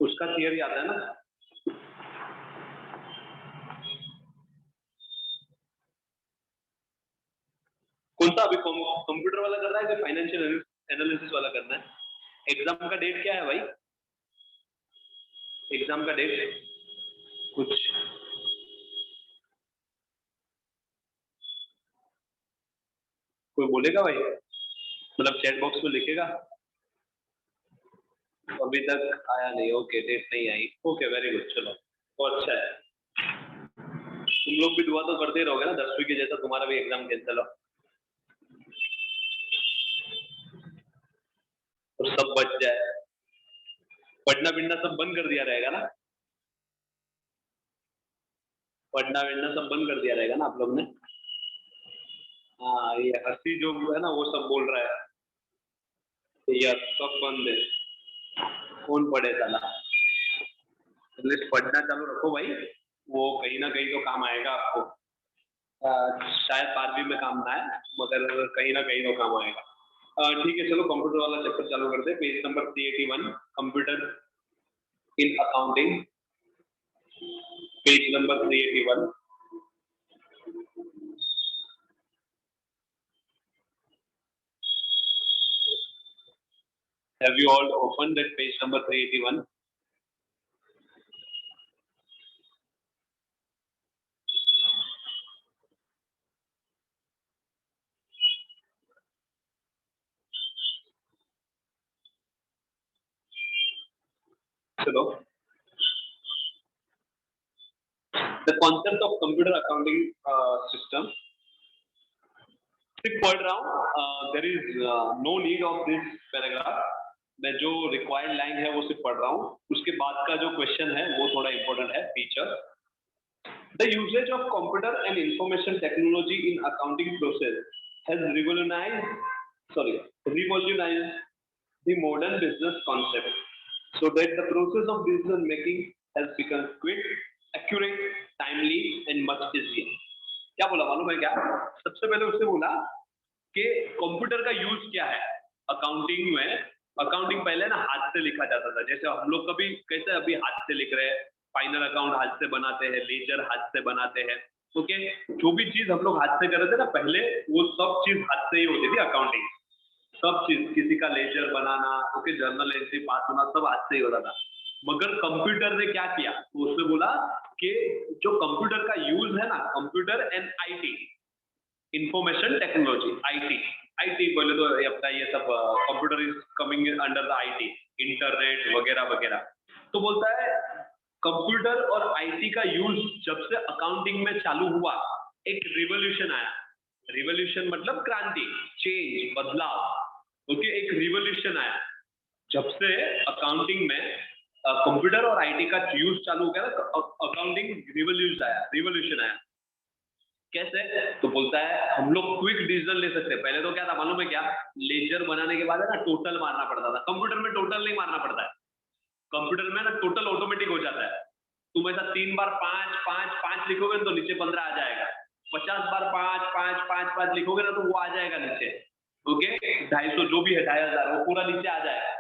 उसका थियरी आता है ना। कौन सा अभी कंप्यूटर वाला कर रहा है कि फाइनेंशियल एनालिसिस वाला करना है? एग्जाम का डेट क्या है भाई? एग्जाम का डेट कुछ कोई बोलेगा भाई? मतलब चैट बॉक्स में लिखेगा। अभी तक आया नहीं, ओके, डेट नहीं आई, ओके वेरी गुड, चलो तो अच्छा है। तुम लोग भी दुआ तो करते ही रहोगे ना 10वीं के जैसा तुम्हारा भी एग्जाम कैंसिल हो और सब बच जाए। पढ़ना बिढ़ना सब बंद कर दिया रहेगा ना? पढ़ना बिढ़ना सब बंद कर दिया रहेगा ना आप लोग ने? हाँ, ये हंसी जो है ना वो सब बोल रहा है यार सब बंद है। कौन पढ़े साला? एटलीस्ट पढ़ना चालू रखो भाई, वो कहीं ना कहीं तो काम आएगा आपको। शायद 12वीं में काम ना आए मगर कहीं ना कहीं तो काम आएगा। ठीक है, चलो कंप्यूटर वाला चैप्टर चालू करते हैं। Page number 381, computer in accounting, page number 381। Have you all opened that page number 381? चलो, the concept of computer accounting system, सिर्फ पढ़ रहा हूँ, there is no need of this paragraph. मैं जो रिक्वायर्ड लाइन है वो सिर्फ पढ़ रहा हूँ, उसके बाद का जो क्वेश्चन है वो थोड़ा इंपॉर्टेंट है। Feature, the usage of computer and information technology in accounting process has revolutionized the modern business concept, so that the process of decision making has become quick, accurate, timely and much easier. क्या बोला मालूम है क्या? सबसे पहले उसने बोला कि कंप्यूटर का यूज क्या है अकाउंटिंग में। अकाउंटिंग पहले ना हाथ से लिखा जाता था, जैसे हम लोग कभी कैसे अभी हाथ से लिख रहे हैं, फाइनल अकाउंट हाथ से बनाते हैं, लेजर हाथ से बनाते हैं। ओके, जो भी चीज हम लोग हाथ से कर रहे थे ना पहले, वो सब चीज हाथ से ही होती थी अकाउंटिंग। सब चीज, किसी का लेजर बनाना, ओके, जर्नल एंट्री पास होना, सब हाथ से ही होता था। मगर कंप्यूटर ने क्या किया, तो उसने बोला कि जो कंप्यूटर का यूज है ना, computer and IT, information technology, IT. IT बोले तो अपना ये सब computer is coming under the IT, internet वगैरह वगैरह। तो बोलता है कंप्यूटर और आईटी का यूज जब से अकाउंटिंग में चालू हुआ, एक रिवोल्यूशन आया। रिवोल्यूशन मतलब क्रांति, चेंज, बदलाव। ओके, एक रिवोल्यूशन आया जब से अकाउंटिंग में कंप्यूटर और आईटी का यूज चालू हो गया ना, अकाउंटिंग रिवोल्यूशन आया। कैसे? तो बोलता है हम लोग क्विक डिसीजन ले सकते हैं। पहले तो क्या था मालूम है क्या? लेजर बनाने के बाद है ना टोटल मारना पड़ता था। कंप्यूटर में टोटल नहीं मारना पड़ता है, कंप्यूटर में ना टोटल ऑटोमेटिक हो जाता है। तुम ऐसा 3 बार 5 5 5 लिखोगे तो नीचे 15 आ जाएगा। 50 बार 5 5 5 5 लिखोगे ना तो वो आ जाएगा नीचे। ओके, 250 जो भी है 2500 वो पूरा नीचे आ जाएगा।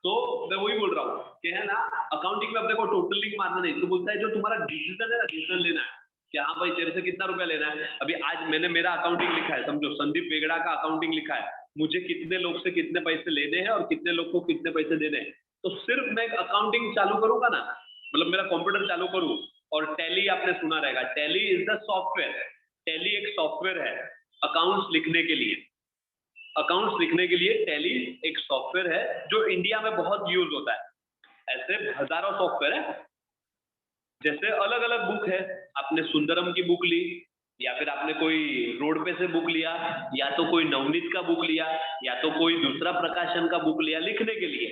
तो मैं वही बोल रहा हूँ कि है ना, अकाउंटिंग में अपने को टोटल नहीं मारना नहीं। तो बोलता है जो तुम्हारा डिसीजन है ना, डिसीजन लेना है कि हाँ भाई तेरे से कितना रुपया लेना है। अभी आज मैंने मेरा अकाउंटिंग लिखा है, समझो संदीप वेगड़ा का अकाउंटिंग लिखा है, मुझे कितने लोग से कितने पैसे लेने हैं और कितने लोग को कितने पैसे देने हैं। तो सिर्फ मैं अकाउंटिंग चालू करूंगा ना, मतलब मेरा कंप्यूटर चालू करूं, और टैली आपने सुना रहेगा, tally is the software. Tally एक सॉफ्टवेयर है अकाउंट्स लिखने के लिए। अकाउंट्स लिखने के लिए टैली एक सॉफ्टवेयर है जो इंडिया में बहुत यूज होता है। ऐसे हजारों सॉफ्टवेयर है, जैसे अलग अलग बुक है। आपने सुंदरम की बुक ली, या फिर आपने कोई रोड पे से बुक लिया, या तो कोई नवनीत का बुक लिया, या तो कोई दूसरा प्रकाशन का बुक लिया लिखने के लिए।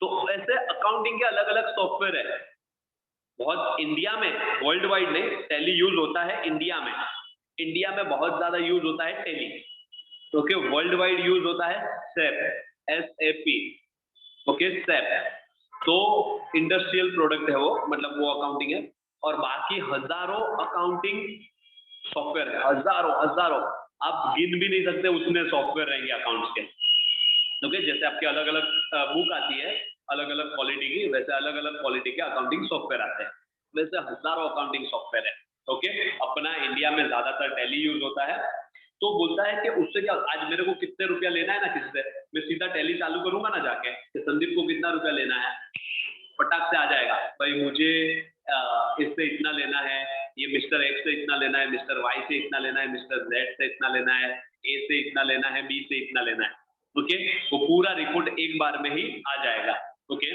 तो ऐसे अकाउंटिंग के अलग अलग सॉफ्टवेयर है बहुत। इंडिया में, वर्ल्ड वाइड नहीं, टैली यूज होता है इंडिया में। इंडिया में बहुत ज्यादा यूज होता है tally. Okay, world wide use होता है सेप, SAP। ओके, सेप तो इंडस्ट्रियल प्रोडक्ट है वो, मतलब वो अकाउंटिंग है। और बाकी हजारों अकाउंटिंग सॉफ्टवेयर है, हजारों हजारों, आप गिन भी नहीं सकते उतने सॉफ्टवेयर रहेंगे अकाउंट्स के। ओके, जैसे आपके अलग अलग बुक आती है, अलग अलग क्वालिटी की, वैसे अलग अलग क्वालिटी के अकाउंटिंग सॉफ्टवेयर आते हैं। वैसे हजारों अकाउंटिंग सॉफ्टवेयर है। ओके, अपना इंडिया में ज्यादातर टैली यूज होता है। तो बोलता है कि उससे क्या, आज मेरे को कितने रुपया लेना है ना किसी से, मैं सीधा टैली चालू करूंगा ना जाके कि संदीप को कितना रुपया लेना है, फटाक से आ जाएगा भाई, मुझे इससे इतना लेना है, ये मिस्टर एक्स से इतना लेना है, मिस्टर वाई से इतना लेना है, मिस्टर जेड से इतना लेना है, ए से इतना लेना है, बी से इतना लेना है। ओके, वो पूरा रिपोर्ट एक बार में ही आ जाएगा। ओके,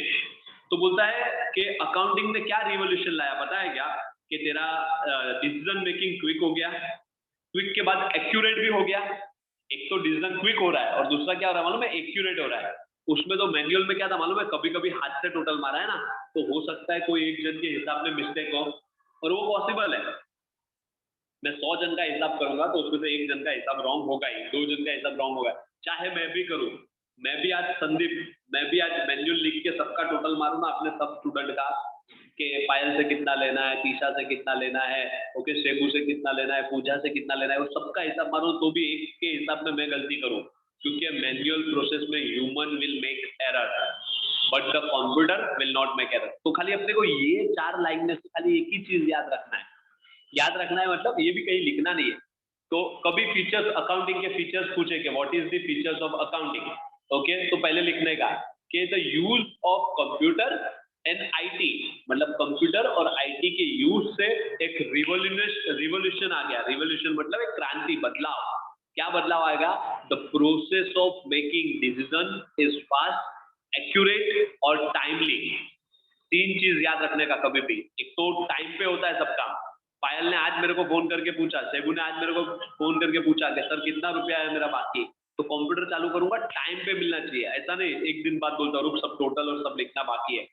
तो बोलता है कि अकाउंटिंग ने क्या रिवॉल्यूशन लाया पता है क्या, कि तेरा डिसीजन मेकिंग क्विक हो गया, क्विक के बाद एक्यूरेट भी हो गया। एक तो डिसीजन क्विक हो रहा है और दूसरा क्या हो रहा है मालूम है, एक्यूरेट हो रहा है। उसमें तो मैनुअल में क्या था मालूम है, कभी कभी हाथ से टोटल मारा है ना, तो हो सकता है कोई एक जन के हिसाब में मिस्टेक हो, और वो पॉसिबल है। मैं 100 जन का हिसाब करूंगा तो उसमें से एक जन का हिसाब रॉन्ग होगा ही, 2 जन का हिसाब रॉन्ग होगा, चाहे मैं भी करूं। मैं भी आज संदीप, मैं भी आज मैनुअल लिख के सबका टोटल मारूं ना अपने सब स्टूडेंट का, कि पायल से कितना लेना है, तीशा से कितना लेना है, ओके शेबू से कितना लेना है, पूजा से कितना लेना है, वो सबका हिसाब मारूं तो भी एक के हिसाब में मैं गलती करूं, क्योंकि मैनुअल प्रोसेस में human will make error but the computer will not make error. तो खाली अपने को ये 4 लाइन में से खाली एक ही चीज याद रखना है, याद रखना है मतलब ये भी कहीं लिखना नहीं है। तो कभी फीचर्स, अकाउंटिंग के फीचर्स पूछे कि what is the features of accounting, okay, तो पहले लिखने का कि the use of computer and IT, मतलब कंप्यूटर और आईटी के यूज से एक रिवोल्यूशन आ गया। रिवोल्यूशन मतलब एक क्रांति, बदलाव। क्या बदलाव आएगा, the process of making decision is fast, accurate और टाइमली। 3 चीज याद रखने का कभी भी, एक तो टाइम पे होता है सब काम। पायल ने आज मेरे को फोन करके पूछा, सेबू ने आज मेरे को फोन करके पूछा कि सर कितना रुपया है मेरा बाकी, तो कंप्यूटर चालू करूंगा, टाइम पे मिलना चाहिए, ऐसा नहीं एक दिन बाद बोलता रुक सब टोटल और सब लिखना बाकी है।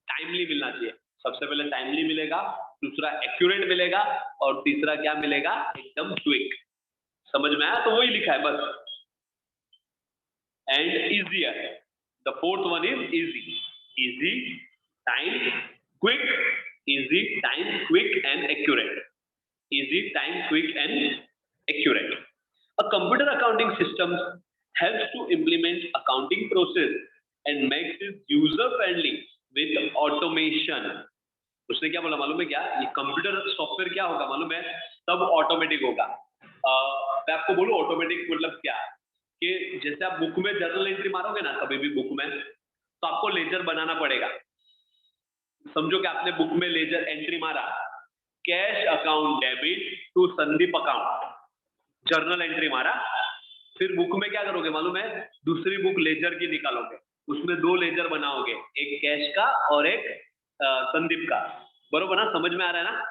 टाइमली मिलना चाहिए, सबसे पहले टाइमली मिलेगा, दूसरा एक्यूरेट मिलेगा, और तीसरा क्या मिलेगा, एकदम क्विक। समझ में आया, तो वही लिखा है बस, and easier. The fourth one is easy, easy time quick, easy time quick and accurate, easy time quick and accurate. A computer accounting system helps to implement accounting process and makes it user friendly with automation. उसने क्या बोला मालूम है क्या, ये computer software क्या होगा मालूम है, सब ऑटोमेटिक होगा। मैं आपको बोलूं ऑटोमेटिक मतलब क्या, कि जैसे आप बुक में जर्नल एंट्री मारोगे ना कभी भी बुक में, तो आपको लेजर बनाना पड़ेगा। समझो कि आपने बुक में लेजर एंट्री मारा, cash account debit to Sandeep account, journal entry मारा, फिर बुक में क्या करोगे मालूम है, दूसरी बुक लेजर की निकालोगे, उसमें 2 लेजर बनाओगे, एक कैश का और एक संदीप का, बरोबर ना, समझ में आ रहा है ना।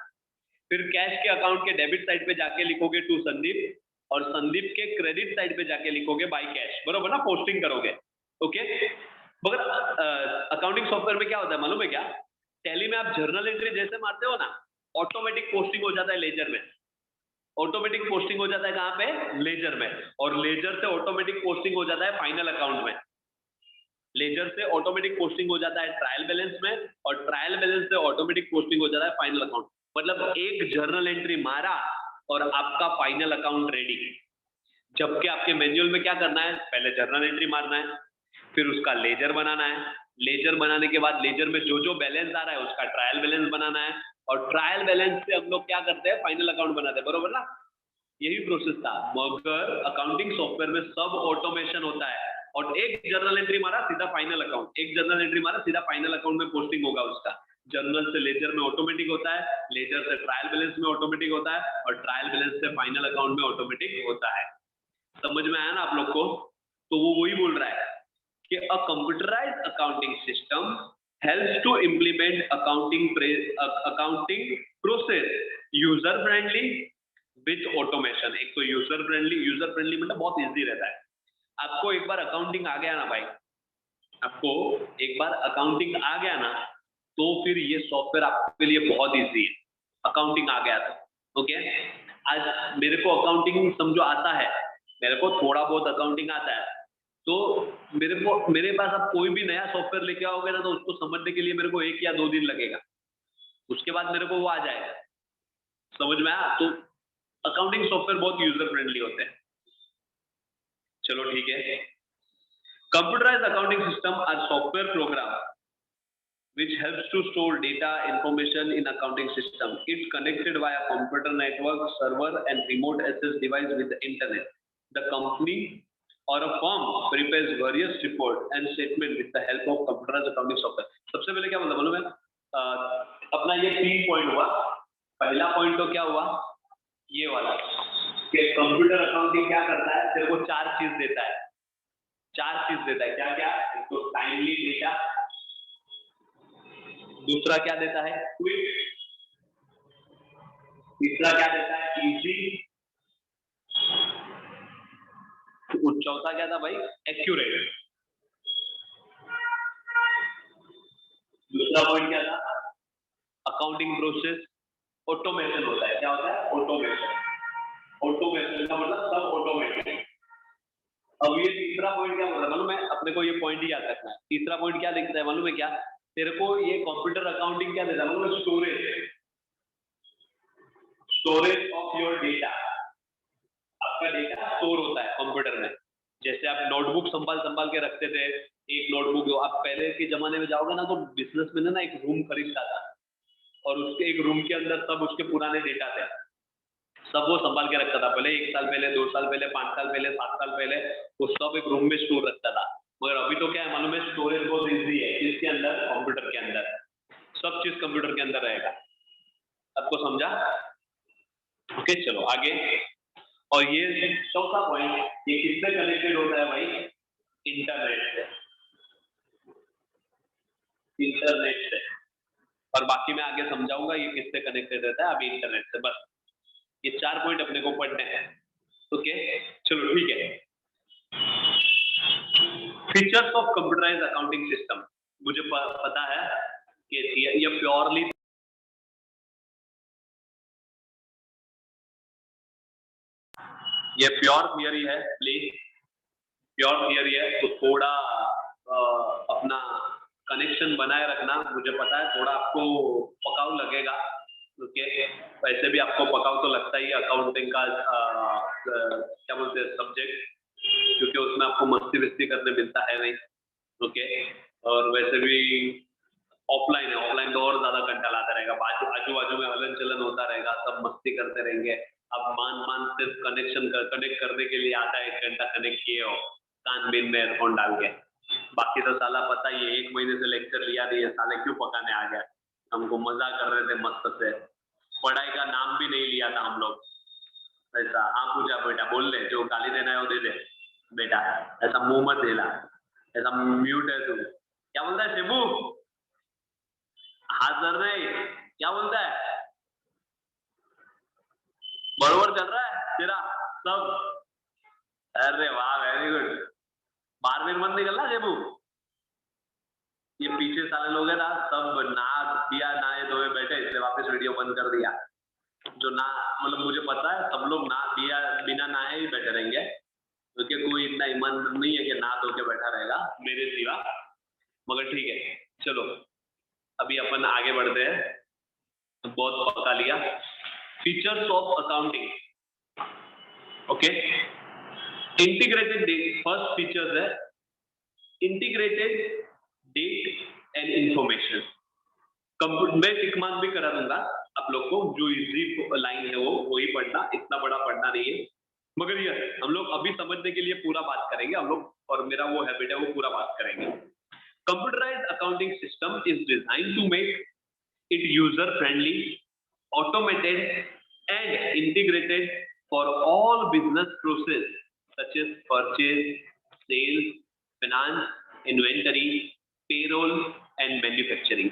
फिर कैश के अकाउंट के डेबिट साइड पे जाके लिखोगे टू संदीप, और संदीप के क्रेडिट साइड पे जाके लिखोगे बाय कैश, बरोबर ना, पोस्टिंग करोगे। ओके, मगर अकाउंटिंग सॉफ्टवेयर में क्या होता है मालूम है क्या, टैली में आप जर्नल एंट्री जैसे मारते हो ना, ऑटोमेटिक पोस्टिंग हो जाता है लेजर में, ऑटोमेटिक पोस्टिंग हो जाता है कहां पे, लेजर में, और लेजर से ऑटोमेटिक पोस्टिंग हो जाता है फाइनल अकाउंट में, लेजर से ऑटोमेटिक पोस्टिंग हो जाता है ट्रायल बैलेंस में, और ट्रायल बैलेंस से ऑटोमेटिक पोस्टिंग हो जाता है फाइनल अकाउंट। मतलब एक जर्नल एंट्री मारा और आपका फाइनल अकाउंट रेडी। जबकि आपके मैनुअल में क्या करना है, पहले जर्नल एंट्री मारना है, फिर उसका लेजर बनाना है, लेजर बनाने के बाद लेजर में जो जो बैलेंस आ रहा है उसका ट्रायल बैलेंस बनाना है, और ट्रायल बैलेंस से हम लोग क्या करते हैं, फाइनल अकाउंट बनाते हैं, बरोबर ना। यही प्रोसेस था, मगर अकाउंटिंग सॉफ्टवेयर में सब ऑटोमेशन होता है, और एक जर्नल एंट्री मारा सीधा फाइनल अकाउंट, एक जर्नल एंट्री मारा सीधा फाइनल अकाउंट में पोस्टिंग होगा उसका। जर्नल से लेजर में ऑटोमेटिक होता है, लेजर से ट्रायल बैलेंस में ऑटोमेटिक होता है, और ट्रायल बैलेंस से फाइनल अकाउंट में ऑटोमेटिक होता है। समझ में आया ना आप लोग को। तो वो वही बोल रहा है कि uh computerized accounting system helps to implement accounting process user friendly with automation. एक तो यूजर फ्रेंडली मतलब बहुत इजी रहता है। आपको एक बार अकाउंटिंग आ गया ना भाई, आपको एक बार अकाउंटिंग आ गया ना, तो फिर ये सॉफ्टवेयर आपके लिए बहुत इजी है। अकाउंटिंग आ गया तो ओके, आज मेरे को अकाउंटिंग समझो आता है, मेरे को थोड़ा बहुत अकाउंटिंग आता है, तो मेरे पास अब कोई भी नया सॉफ्टवेयर लेके आओगे ना, तो उसको समझने के लिए मेरे को 1 या 2 दिन लगेगा, उसके बाद मेरे को वो आ जाएगा। समझ में आया। तो अकाउंटिंग सॉफ्टवेयर बहुत यूजर फ्रेंडली होते हैं। चलो ठीक है। Computerized accounting system are software program which helps to store data information in accounting system. It's connected via computer network, server and remote access device with the internet. The company or a firm prepares various report and statement with the help of computerized accounting software. सबसे पहले क्या बोलता मालूम है, अपना ये 3 point हुआ. पहला पॉइंट तो क्या हुआ, ये वाला कि कंप्यूटर अकाउंटिंग क्या करता है, तेरे को 4 चीज देता है. 4 चीज देता है, क्या क्या, एक तो टाइमली डेटा, दूसरा क्या देता है, क्विक, तीसरा क्या देता है, इजी, चौथा क्या था भाई, एक्यूरेट. दूसरा पॉइंट क्या था, अकाउंटिंग प्रोसेस ऑटोमेशन होता है. क्या होता है, ऑटोमेशन. ऑटोमेशन का मतलब सब ऑटोमेटेड. अब ये तीसरा पॉइंट क्या बोल रहा है मालूम है, अपने को ये पॉइंट ही याद रखना है. तीसरा पॉइंट क्या दिखता है मालूम है, क्या तेरे को ये कंप्यूटर अकाउंटिंग क्या देता है मालूम है, storage. Storage of your data. आपका डेटा स्टोर होता है कंप्यूटर में. जैसे आप नोटबुक संभाल के रखते थे, एक नोटबुक, आप पहले के जमाने में जाओगे ना तो बिजनेसमैन ना एक रूम खरीदता था और उसके एक रूम के अंदर सब उसके पुराने डेटा थे, सब वो संभाल के रखता था. पहले 1 साल पहले, 2 साल पहले, 5 साल पहले, 7 साल पहले, वो सब एक रूम में स्टोर रखता था. मगर अभी तो क्या है मालूम है, स्टोरेज बहुत इजी है. इसके अंदर, कंप्यूटर के अंदर सब चीज कंप्यूटर के अंदर रहेगा. आपको समझा? ओके, चलो आगे. और ये चौथा पॉइंट, ये किससे कनेक्टेड होता है भाई, इंटरनेट से. इंटरनेट से. और बाकी मैं आगे समझाऊंगा ये किससे कनेक्टेड रहता है, अभी इंटरनेट से. बस ये 4 पॉइंट अपने को पढ़ने हैं. ओके, चलो ठीक है. Features of computerised accounting system. मुझे पता है कि ये प्योरली प्योर थियरी है, प्लीज प्योर थियरी है, तो थोड़ा अपना कनेक्शन बनाए रखना. मुझे पता है थोड़ा आपको पकाऊ लगेगा. ओके, वैसे भी आपको पकाऊ तो लगता ही अकाउंटिंग का क्या बोलते हैं सब्जेक्ट, क्योंकि उसमें आपको मस्ती विस्ती करने मिलता है नहीं. ओके, और वैसे भी ऑफलाइन है, ऑफलाइन तो और ज्यादा घंटा लाता रहेगा, आजू बाजू में हलन चलन होता रहेगा, सब मस्ती करते रहेंगे. अब मान सिर्फ कनेक्ट करने के लिए आता है, 1 घंटा कनेक्ट किए हो कान बीन में एयरफोन डाल के. बाकी तो साला पता ही है, 1 महीने से लेक्चर लिया नहीं है, साले क्यों पकाने आ गया. हमको मजा कर रहे थे मस्त से, पढ़ाई का नाम भी नहीं लिया था हम लोग. ऐसा, हाँ पूछा बेटा बोल ले, जो गाली देना है वो दे दे बेटा, ऐसा मुंह मत हिला, ऐसा म्यूट है तू. क्या बोलता है शिबू, हाजिर नहीं, क्या बोलता है, बरोबर चल रहा है तेरा सब. अरे वाह, वेरी गुड. बार बार मत निकलना शिबू. ये पीछे सारे लोग है ना, सब नहा दिया, नहाए धोए बैठे, इसलिए वापस वीडियो बंद कर दिया. जो ना, मतलब मुझे पता है सब लोग ना दिया बिना नहाए ही बैठे रहेंगे, क्योंकि कोई इतना ईमानदार नहीं है कि नहा धो के बैठा रहेगा मेरे सिवा. मगर ठीक है, चलो अभी अपन आगे बढ़ते हैं, बहुत पका लिया. Features of accounting. Okay, integrated date. First features है इंटीग्रेटेड डेट एंड इंफॉर्मेशन. मैं टिक मार्क भी करा दूंगा आप लोग को, जो इजी लाइन है वो ही पढ़ना, इतना बड़ा पढ़ना नहीं है. मगर ये हम लोग अभी समझने के लिए पूरा बात करेंगे हम लोग, और मेरा वो हैबिट है वो पूरा बात करेंगे. Computerized accounting system is designed to make it user friendly, automated and integrated for all business process such as purchase, sales, finance, inventory, payroll and manufacturing.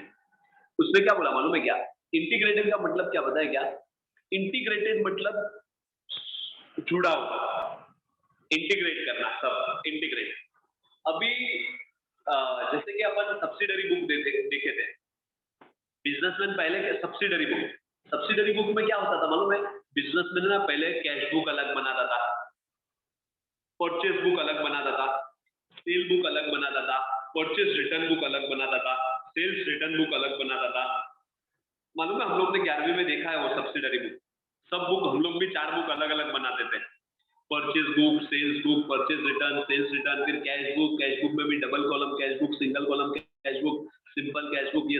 उसमें क्या बोला मालूम है क्या, इंटीग्रेटेड का मतलब क्या पता है क्या, इंटीग्रेटेड मतलब जुड़ा हुआ, इंटीग्रेट करना, सब इंटीग्रेट. अभी जैसे कि अपन सब्सिडरी बुक देखे थे, बिजनेसमैन पहले सब्सिडरी बुक में क्या होता था मालूम है, बिजनेसमैन ना पहले कैश बुक अलग बनाता था, परचेज बुक अलग बनाता था, सेल बुक अलग बनाता था, परचेज रिटर्न बुक अलग बनाता था, सेल्स रिटर्न बुक अलग बनाता था. मालूम है हम लोग ने 11वीं में देखा है वो सब्सिडरी बुक. सब बुक हम लोग भी 4 बुक अलग अलग बनाते थे, purchase book, sales book, purchase return, sales return, फिर कैश बुक में भी double column cash book, single column cash book, simple cash book, ये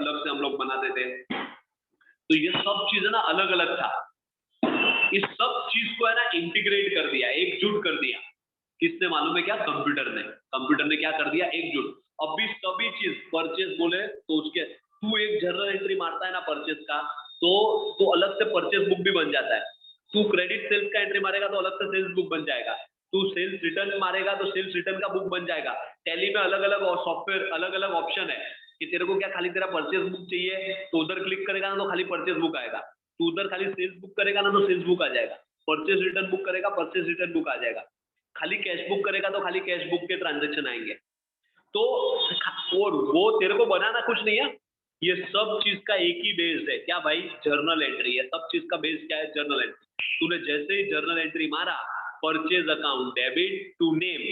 अलग से हम लोग बनाते थे। तो ये सब चीजें ना अलग अलग था, इस सब चीज को है ना इंटीग्रेट कर दिया, एकजुट कर दिया। किसने मालूम है क्या? कंप्यूटर ने। कंप्यूटर ने क्या कर दिया? एकजुट। अभी सभी चीज परचेज बोले तो उसके, तू एक जर्नल एंट्री मारता है ना परचेज का, तो अलग से परचेज बुक भी बन जाता है। तू क्रेडिट सेल्स का एंट्री मारेगा तो अलग से सेल्स बुक बन जाएगा। तू सेल्स रिटर्न मारेगा तो सेल्स रिटर्न का बुक बन जाएगा। टैली में अलग अलग सॉफ्टवेयर, अलग अलग ऑप्शन है कि तेरे को क्या खाली तेरा परचेज बुक चाहिए तो उधर क्लिक करेगा ना तो खाली परचेज बुक आएगा, तू उधर खाली सेल्स बुक करेगा ना तो सेल्स बुक आ जाएगा, परचेज रिटर्न बुक करेगा परचेज रिटर्न बुक आ जाएगा, खाली कैश बुक करेगा तो खाली कैश बुक के ट्रांजेक्शन आएंगे। तो और वो तेरे को बनाना कुछ नहीं है, ये सब चीज का एक ही बेस है। क्या भाई? जर्नल एंट्री है। सब चीज का बेस क्या है? Journal entry. तूने जैसे ही जर्नल एंट्री मारा, purchase account debit to name,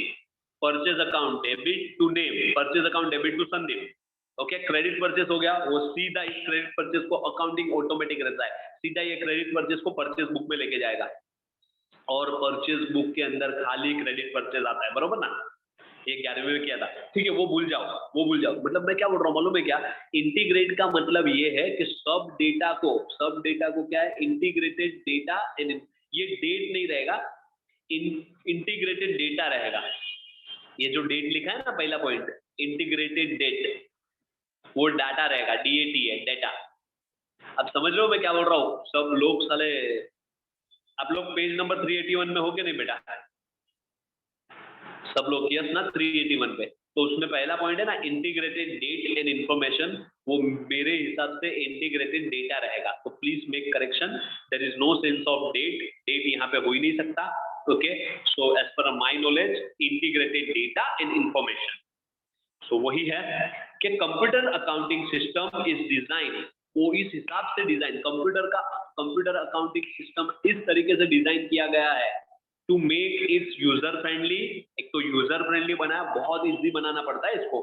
purchase account debit to name, purchase account debit to Sandeep, okay, credit purchase हो गया, वो सीधा इस क्रेडिट परचेज को अकाउंटिंग ऑटोमेटिक रहता है, सीधा ये क्रेडिट परचेज को परचेज बुक में लेके जाएगा और परचेज बुक के अंदर खाली क्रेडिट परचेज आता है, बरोबर ना? ये 11वीं में किया था, ठीक है, वो भूल जाओ, वो भूल जाओ। मतलब मैं क्या बोल रहा हूँ मालूम है क्या? इंटीग्रेट का मतलब ये है कि सब डेटा को क्या है? इंटीग्रेटेड डेटा, ये डेट नहीं रहेगा, इंटीग्रेटेड डेटा रहेगा। ये जो डेट लिखा है ना पहला पॉइंट, इंटीग्रेटेड डेट, वो डाटा रहेगा, डीएटी है, डेटा। अब समझ लो मैं क्या बोल रहा हूँ? सब लोग साले, आप लोग पेज नंबर 381 में हो के नहीं बेटा? सब लोग यस ना 381 पे? तो उसमें पहला पॉइंट है ना इंटीग्रेटेड डेट एंड इंफॉर्मेशन, वो मेरे हिसाब से इंटीग्रेटेड डेटा रहेगा। तो please make correction, there is no sense of date, date यहाँ पे हो ही नहीं सकता, okay? So as per my knowledge, integrated data and information, so वही है कि computer accounting system is design, वो इस हिसाब से डिजाइन, कंप्यूटर अकाउंटिंग सिस्टम इस तरीके से डिजाइन किया गया है to make its user friendly. एक तो यूजर फ्रेंडली बनाया, बहुत इजी बनाना पड़ता है इसको।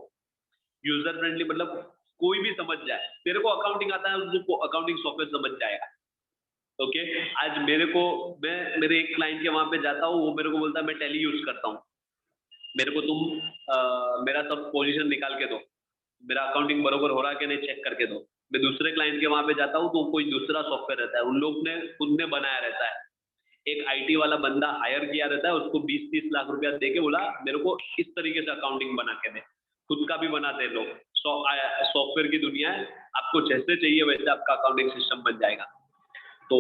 यूजर फ्रेंडली मतलब कोई भी समझ जाए, तेरे को अकाउंटिंग आता है उसको अकाउंटिंग सॉफ्टवेयर समझ जाएगा, ओके? आज मेरे को, मैं मेरे एक क्लाइंट के वहां पे जाता हूँ, वो मेरे को बोलता है मैं टैली यूज करता हूँ, मेरे को तुम मेरा सब पोजीशन निकाल के दो, मेरा अकाउंटिंग बरोबर हो रहा है कि नहीं चेक करके दो। मैं दूसरे क्लाइंट के वहां पे जाता हूँ तो कोई दूसरा सॉफ्टवेयर रहता है, उन लोग ने खुद ने बनाया रहता है, एक आईटी वाला बंदा हायर किया रहता है, उसको 20-30 लाख रुपया दे के बोला मेरे को इस तरीके से अकाउंटिंग बना के दे। खुद का भी बनाते हैं लोग, सॉफ्टवेयर की दुनिया है, आपको जैसे चाहिए वैसे आपका अकाउंटिंग सिस्टम बन जाएगा। तो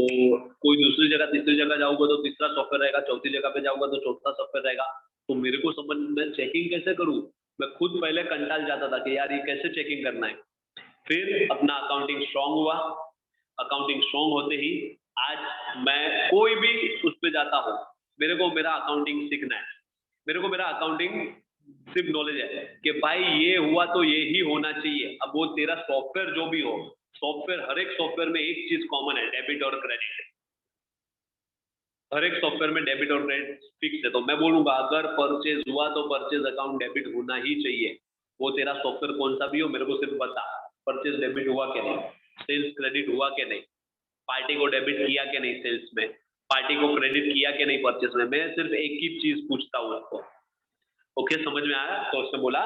कोई दूसरी जगह तीसरी जगह जाऊंगा तो तीसरा सॉफ्टवेयर रहेगा, चौथी जगह पे जाऊंगा तो चौथा सॉफ्टवेयर रहेगा। तो मेरे को समझ, मैं चेकिंग कैसे करूँ? मैं खुद पहले कंटाल जाता था कि यार ये कैसे चेकिंग करना है। फिर अपना अकाउंटिंग स्ट्रांग हुआ, अकाउंटिंग स्ट्रांग होते ही आज मैं कोई भी उस पर जाता हूँ, मेरे को मेरा अकाउंटिंग सीखना है, मेरे को मेरा अकाउंटिंग सिर्फ नॉलेज है कि भाई ये हुआ तो ये ही होना चाहिए। अब वो तेरा सॉफ्टवेयर जो भी हो, सॉफ्टवेयर, हर एक सॉफ्टवेयर में एक चीज कॉमन है, डेबिट और क्रेडिट। हर एक सॉफ्टवेयर में डेबिट और क्रेडिट फिक्स है। तो मैं बोलूंगा अगर परचेज हुआ तो परचेज अकाउंट डेबिट होना ही चाहिए। वो तेरा सॉफ्टवेयर कौन सा भी हो, मेरे को सिर्फ बता परचेज डेबिट हुआ कि नहीं, सेल्स क्रेडिट हुआ कि नहीं, पार्टी को डेबिट किया कि नहीं सेल्स में, पार्टी को क्रेडिट किया कि नहीं परचेज में। मैं सिर्फ एक ही चीज पूछता हूँ उसको, ओके? समझ में आया? तो उसने बोला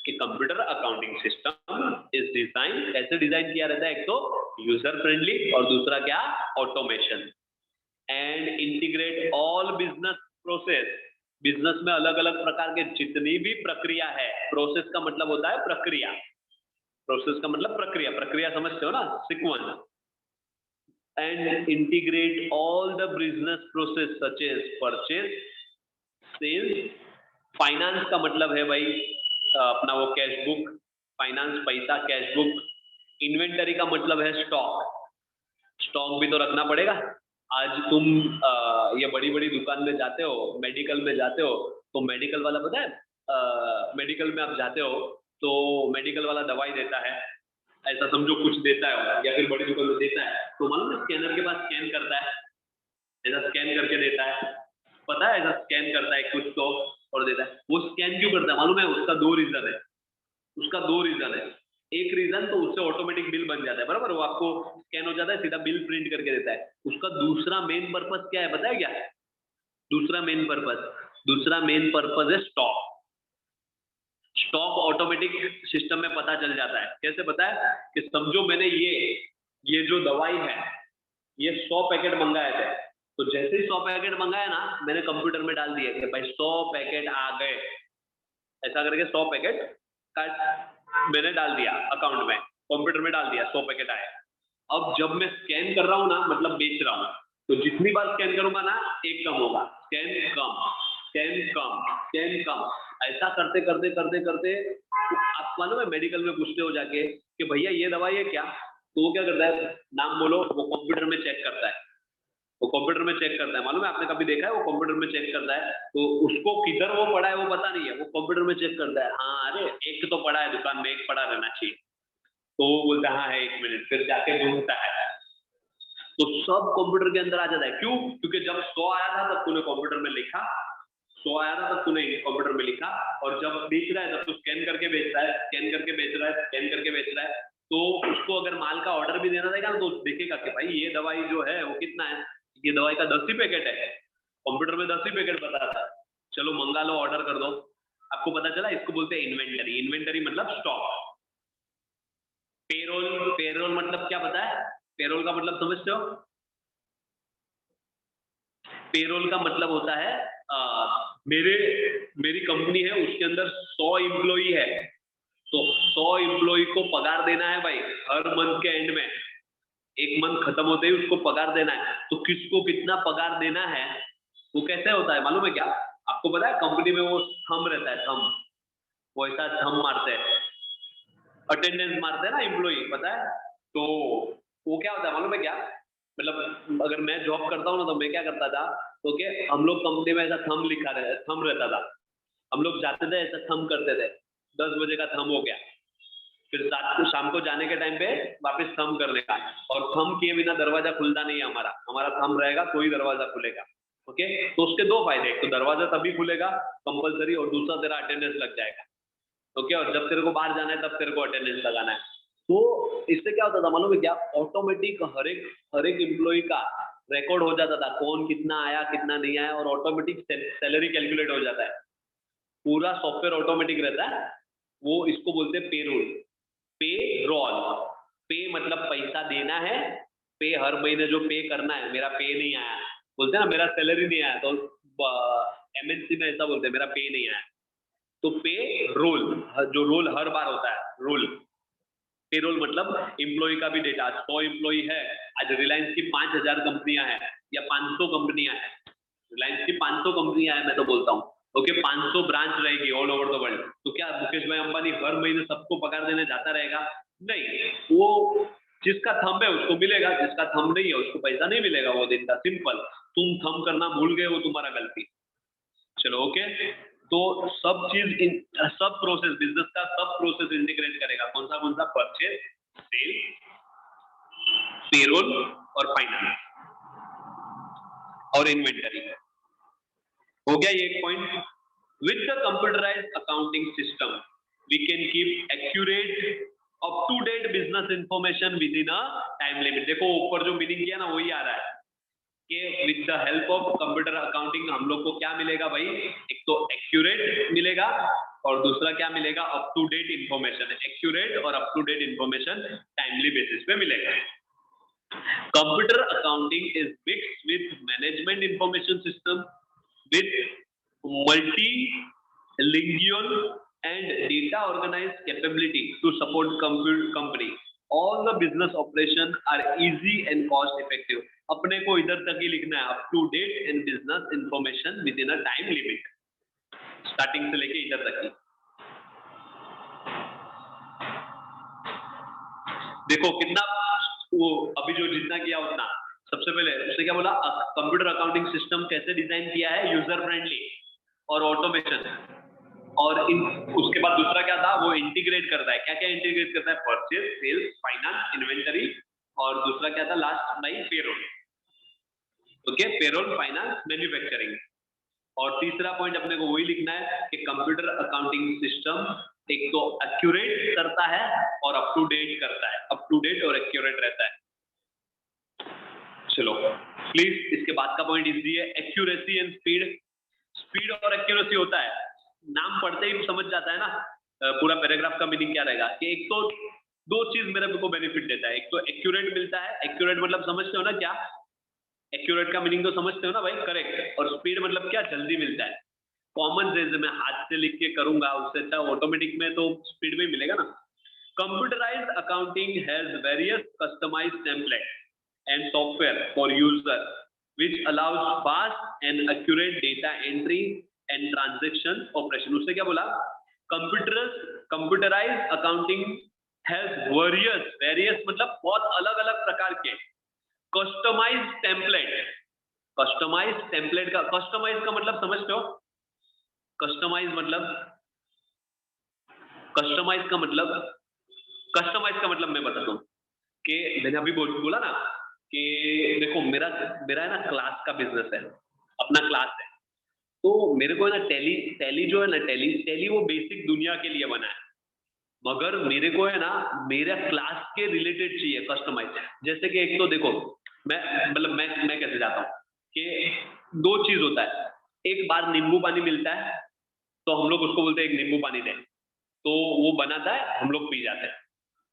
कि computer accounting system is design, कैसे डिजाइन किया रहता है? एक तो यूजर फ्रेंडली और दूसरा क्या? Automation, and integrate all business process. Business में अलग अलग प्रकार के जितनी भी प्रक्रिया है, प्रोसेस का मतलब होता है प्रक्रिया, प्रोसेस का मतलब प्रक्रिया, प्रक्रिया समझते हो ना, sequence. And integrate all the business process such as purchase, sales. Finance का मतलब है भाई अपना वो कैश बुक, फाइनेंस पैसा, कैश बुक। इन्वेंटरी का मतलब है स्टॉक, स्टॉक भी तो रखना पड़ेगा। आज तुम ये बड़ी बड़ी दुकान में जाते हो, मेडिकल में जाते हो, तो मेडिकल वाला पता है, मेडिकल में आप जाते हो तो मेडिकल वाला दवाई देता है, ऐसा समझो कुछ देता है, या फिर बड़ी दुकान में देता है तो मालूम है स्कैनर के पास स्कैन करता है, ऐसा स्कैन करके देता है, पता है? ऐसा स्कैन करता है कुछ तो और देता है। वो स्कैन क्यों करता है मालूम है? उसका दो रीजन है, उसका दो रीजन है। एक रीजन तो उससे ऑटोमेटिक बिल बन जाता है, बराबर, वो आपको स्कैन हो जाता है, सीधा बिल प्रिंट करके देता है। उसका दूसरा मेन पर्पस क्या है पता है क्या है? दूसरा मेन पर्पस है स्टॉक। स्टॉक ऑटोमेटिक सिस्टम में पता चल जाता है। कैसे पता है कि समझो मैंने ये जो दवाई है ये 100 पैकेट मंगाए थे, तो जैसे ही 100 पैकेट मंगाया ना मैंने कंप्यूटर में डाल दिया कि भाई 100 पैकेट आ गए, ऐसा करके 100 पैकेट का मैंने डाल दिया अकाउंट में, कंप्यूटर में डाल दिया, 100 पैकेट आए। अब जब मैं स्कैन कर रहा हूँ ना, मतलब बेच रहा हूँ, तो जितनी बार स्कैन करूंगा ना एक कम होगा, स्कैन कम, स्कैन कम, स्कैन कम, ऐसा करते करते करते करते आप मालूम है मेडिकल में पूछते हो जाके कि भैया ये दवाई है क्या, तो वो क्या करता है, नाम बोलो, वो कंप्यूटर में चेक करता है, वो कंप्यूटर में चेक करता है, मालूम है आपने कभी देखा है, वो कंप्यूटर में चेक करता है, तो उसको किधर वो पड़ा है वो पता नहीं है, वो कंप्यूटर में चेक करता है, हाँ अरे एक तो पड़ा है दुकान में, एक पड़ा रहना चाहिए, तो वो बोलता है हाँ है 1 मिनट, फिर जाके ढूंढता है, तो सब कंप्यूटर के अंदर आ जाता है। क्यों? क्योंकि जब 100 आया था तब तूने कंप्यूटर में लिखा, 100 आया था तब तूने कंप्यूटर में लिखा, और जब बेच रहा है तब तू स्कैन करके बेच रहा है, स्कैन करके बेच रहा है, स्कैन करके बेच रहा है, तो उसको अगर माल का ऑर्डर भी देना रहेगा तो देखेगा कि भाई ये दवाई जो है वो कितना है, ये दवाई का 10 ही पैकेट है, कंप्यूटर में 10 ही पैकेट बताता है, चलो मंगा लो, ऑर्डर कर दो, आपको पता चला, इसको बोलते हैं इन्वेंटरी। इन्वेंटरी मतलब स्टॉक। पेरोल, पेरोल मतलब क्या पता है, पेरोल का मतलब समझते हो? पेरोल का मतलब होता है मेरी कंपनी है उसके अंदर 100 एम्प्लॉई है, तो 100 एम्प्लॉई को पगार देना है भाई हर मंथ के एंड में, एक मंथ खत्म होते ही उसको पगार देना है, तो किसको कितना पगार देना है वो कैसे होता है मालूम है क्या? आपको पता है कंपनी में वो थंब रहता है, थंब, वो ऐसा थंब मारते हैं, अटेंडेंस मारते हैं ना एम्प्लॉई, पता है? तो वो क्या होता है मालूम है क्या, मतलब अगर मैं जॉब करता हूँ ना तो मैं क्या करता था, तो क्या हम लोग कंपनी में ऐसा थंब लिखा रहे, थंब रहता था, हम लोग जाते थे ऐसा थंब करते थे, 10 बजे का थंब हो गया, फिर रात को शाम को जाने के टाइम पे वापस थंब करने का, और थंब किए बिना दरवाजा खुलता नहीं है हमारा, हमारा थंब रहेगा तो ही दरवाजा खुलेगा। ओके, तो उसके दो फायदे, एक तो दरवाजा तभी खुलेगा कंपलसरी, और दूसरा तेरा अटेंडेंस लग जाएगा। ओके, और जब तेरे को बाहर जाना है तब तेरे को अटेंडेंस लगाना है। तो इससे क्या होता था मालूम है क्या, ऑटोमेटिक हर एक एम्प्लॉय का रिकॉर्ड हो जाता था, कौन कितना आया कितना नहीं आया, और ऑटोमेटिक सैलरी कैलकुलेट हो जाता है, पूरा सॉफ्टवेयर ऑटोमेटिक रहता है। वो इसको बोलते हैं पेरोल। पे रोल, पे मतलब पैसा देना है, पे हर महीने जो पे करना है, मेरा पे नहीं आया, बोलते हैं ना मेरा सैलरी नहीं आया, तो एमएनसी में ऐसा बोलते हैं मेरा पे नहीं आया, तो पे रोल, जो रोल हर बार होता है रोल। पेरोल मतलब एम्प्लॉय का भी डेटा, 100 एम्प्लॉय है, आज रिलायंस की 5000 कंपनियां हैं या 500 कंपनियां हैं, रिलायंस की 500 कंपनियां हैं मैं तो बोलता हूँ, ओके 500 ब्रांच रहेगी ऑल ओवर द वर्ल्ड, तो क्या मुकेश भाई अंबानी हर महीने सबको पगार देने जाता रहेगा? नहीं, वो जिसका थंब है उसको मिलेगा, जिसका थंब नहीं है उसको पैसा नहीं मिलेगा वो दिन का, सिंपल। तुम थंब करना भूल गए वो तुम्हारा गलती। चलो ओके, तो सब चीज सब प्रोसेस, बिजनेस का सब प्रोसेस इंटीग्रेट करेगा, कौन सा परचेज, सेल, पेरोल और फाइनेंस और इन्वेंटरी। हो गया ये एक point. With the computerized accounting system we can keep accurate up to date business information within a time limit. देखो ऊपर जो मीनिंग किया ना वही आ रहा है कि with the help of computer accounting हम लोग को क्या मिलेगा भाई, एक तो एक्यूरेट मिलेगा और दूसरा क्या मिलेगा, up to date information. Accurate और up to date information timely basis पे मिलेगा। Computer accounting is mixed with management information system with multilingual and data organized capability to support company. All the business operations are easy and cost effective. अपने को इधर तक ही लिखना है, up to date and business information within a time limit, starting से लेके इधर तक ही। देखो कितना वो अभी जो जितना किया उतना। सबसे पहले उसने क्या बोला, कंप्यूटर अकाउंटिंग सिस्टम कैसे डिजाइन किया है, यूजर फ्रेंडली और ऑटोमेशन, और उसके बाद दूसरा क्या था, वो इंटीग्रेट करता है, क्या क्या इंटीग्रेट करता है, परचेज, सेल्स, फाइनेंस, इन्वेंटरी, और दूसरा क्या था लास्ट भाई, payroll. Okay, payroll, finance, manufacturing. और तीसरा पॉइंट अपने को वही लिखना है कि कंप्यूटर अकाउंटिंग सिस्टम एक तो एक्यूरेट करता है और अप टू डेट करता है, अप टू डेट और एक्यूरेट रहता है। चलो प्लीज, इसके बाद का पॉइंट इजी है, एक्यूरेसी एंड स्पीड। स्पीड और एक्यूरेसी होता है, नाम पढ़ते ही समझ जाता है ना, पूरा पैराग्राफ का मीनिंग क्या रहेगा कि एक तो दो चीज मेरे को बेनिफिट देता है, एक तो एक्यूरेट मिलता है, एक्यूरेट मतलब समझते हो ना क्या, एक्यूरेट का मीनिंग तो समझते हो ना भाई, करेक्ट, और स्पीड मतलब क्या, जल्दी मिलता है। कॉमन जैसे मैं हाथ से लिख के करूंगा उससे अच्छा ऑटोमेटिक में तो स्पीड में मिलेगा ना। Computerized accounting has various customized template and software for user which allows fast and accurate data entry and transaction operation। उससे क्या बोला, कंप्यूटराइज्ड अकाउंटिंग हैज वेरियस मतलब बहुत अलग अलग प्रकार के कस्टमाइज्ड टेम्पलेट। कस्टमाइज का मतलब समझते हो, कस्टमाइज मतलब कस्टमाइज का मतलब कस्टमाइज का मतलब मैं बताता हूँ कि मैंने अभी बोला ना कि देखो मेरा मेरा है ना क्लास का बिजनेस है, अपना क्लास है, तो मेरे को है ना टैली टैली जो है ना टैली वो बेसिक दुनिया के लिए बना है, मगर मेरे को है ना मेरा क्लास के रिलेटेड चाहिए कस्टमाइज। जैसे कि एक तो देखो मैं मतलब मैं कैसे जाता हूँ कि दो चीज होता है, एक बार नींबू पानी मिलता है तो हम लोग उसको बोलते हैं एक नींबू पानी दे, तो वो बनाता है हम लोग पी जाते हैं।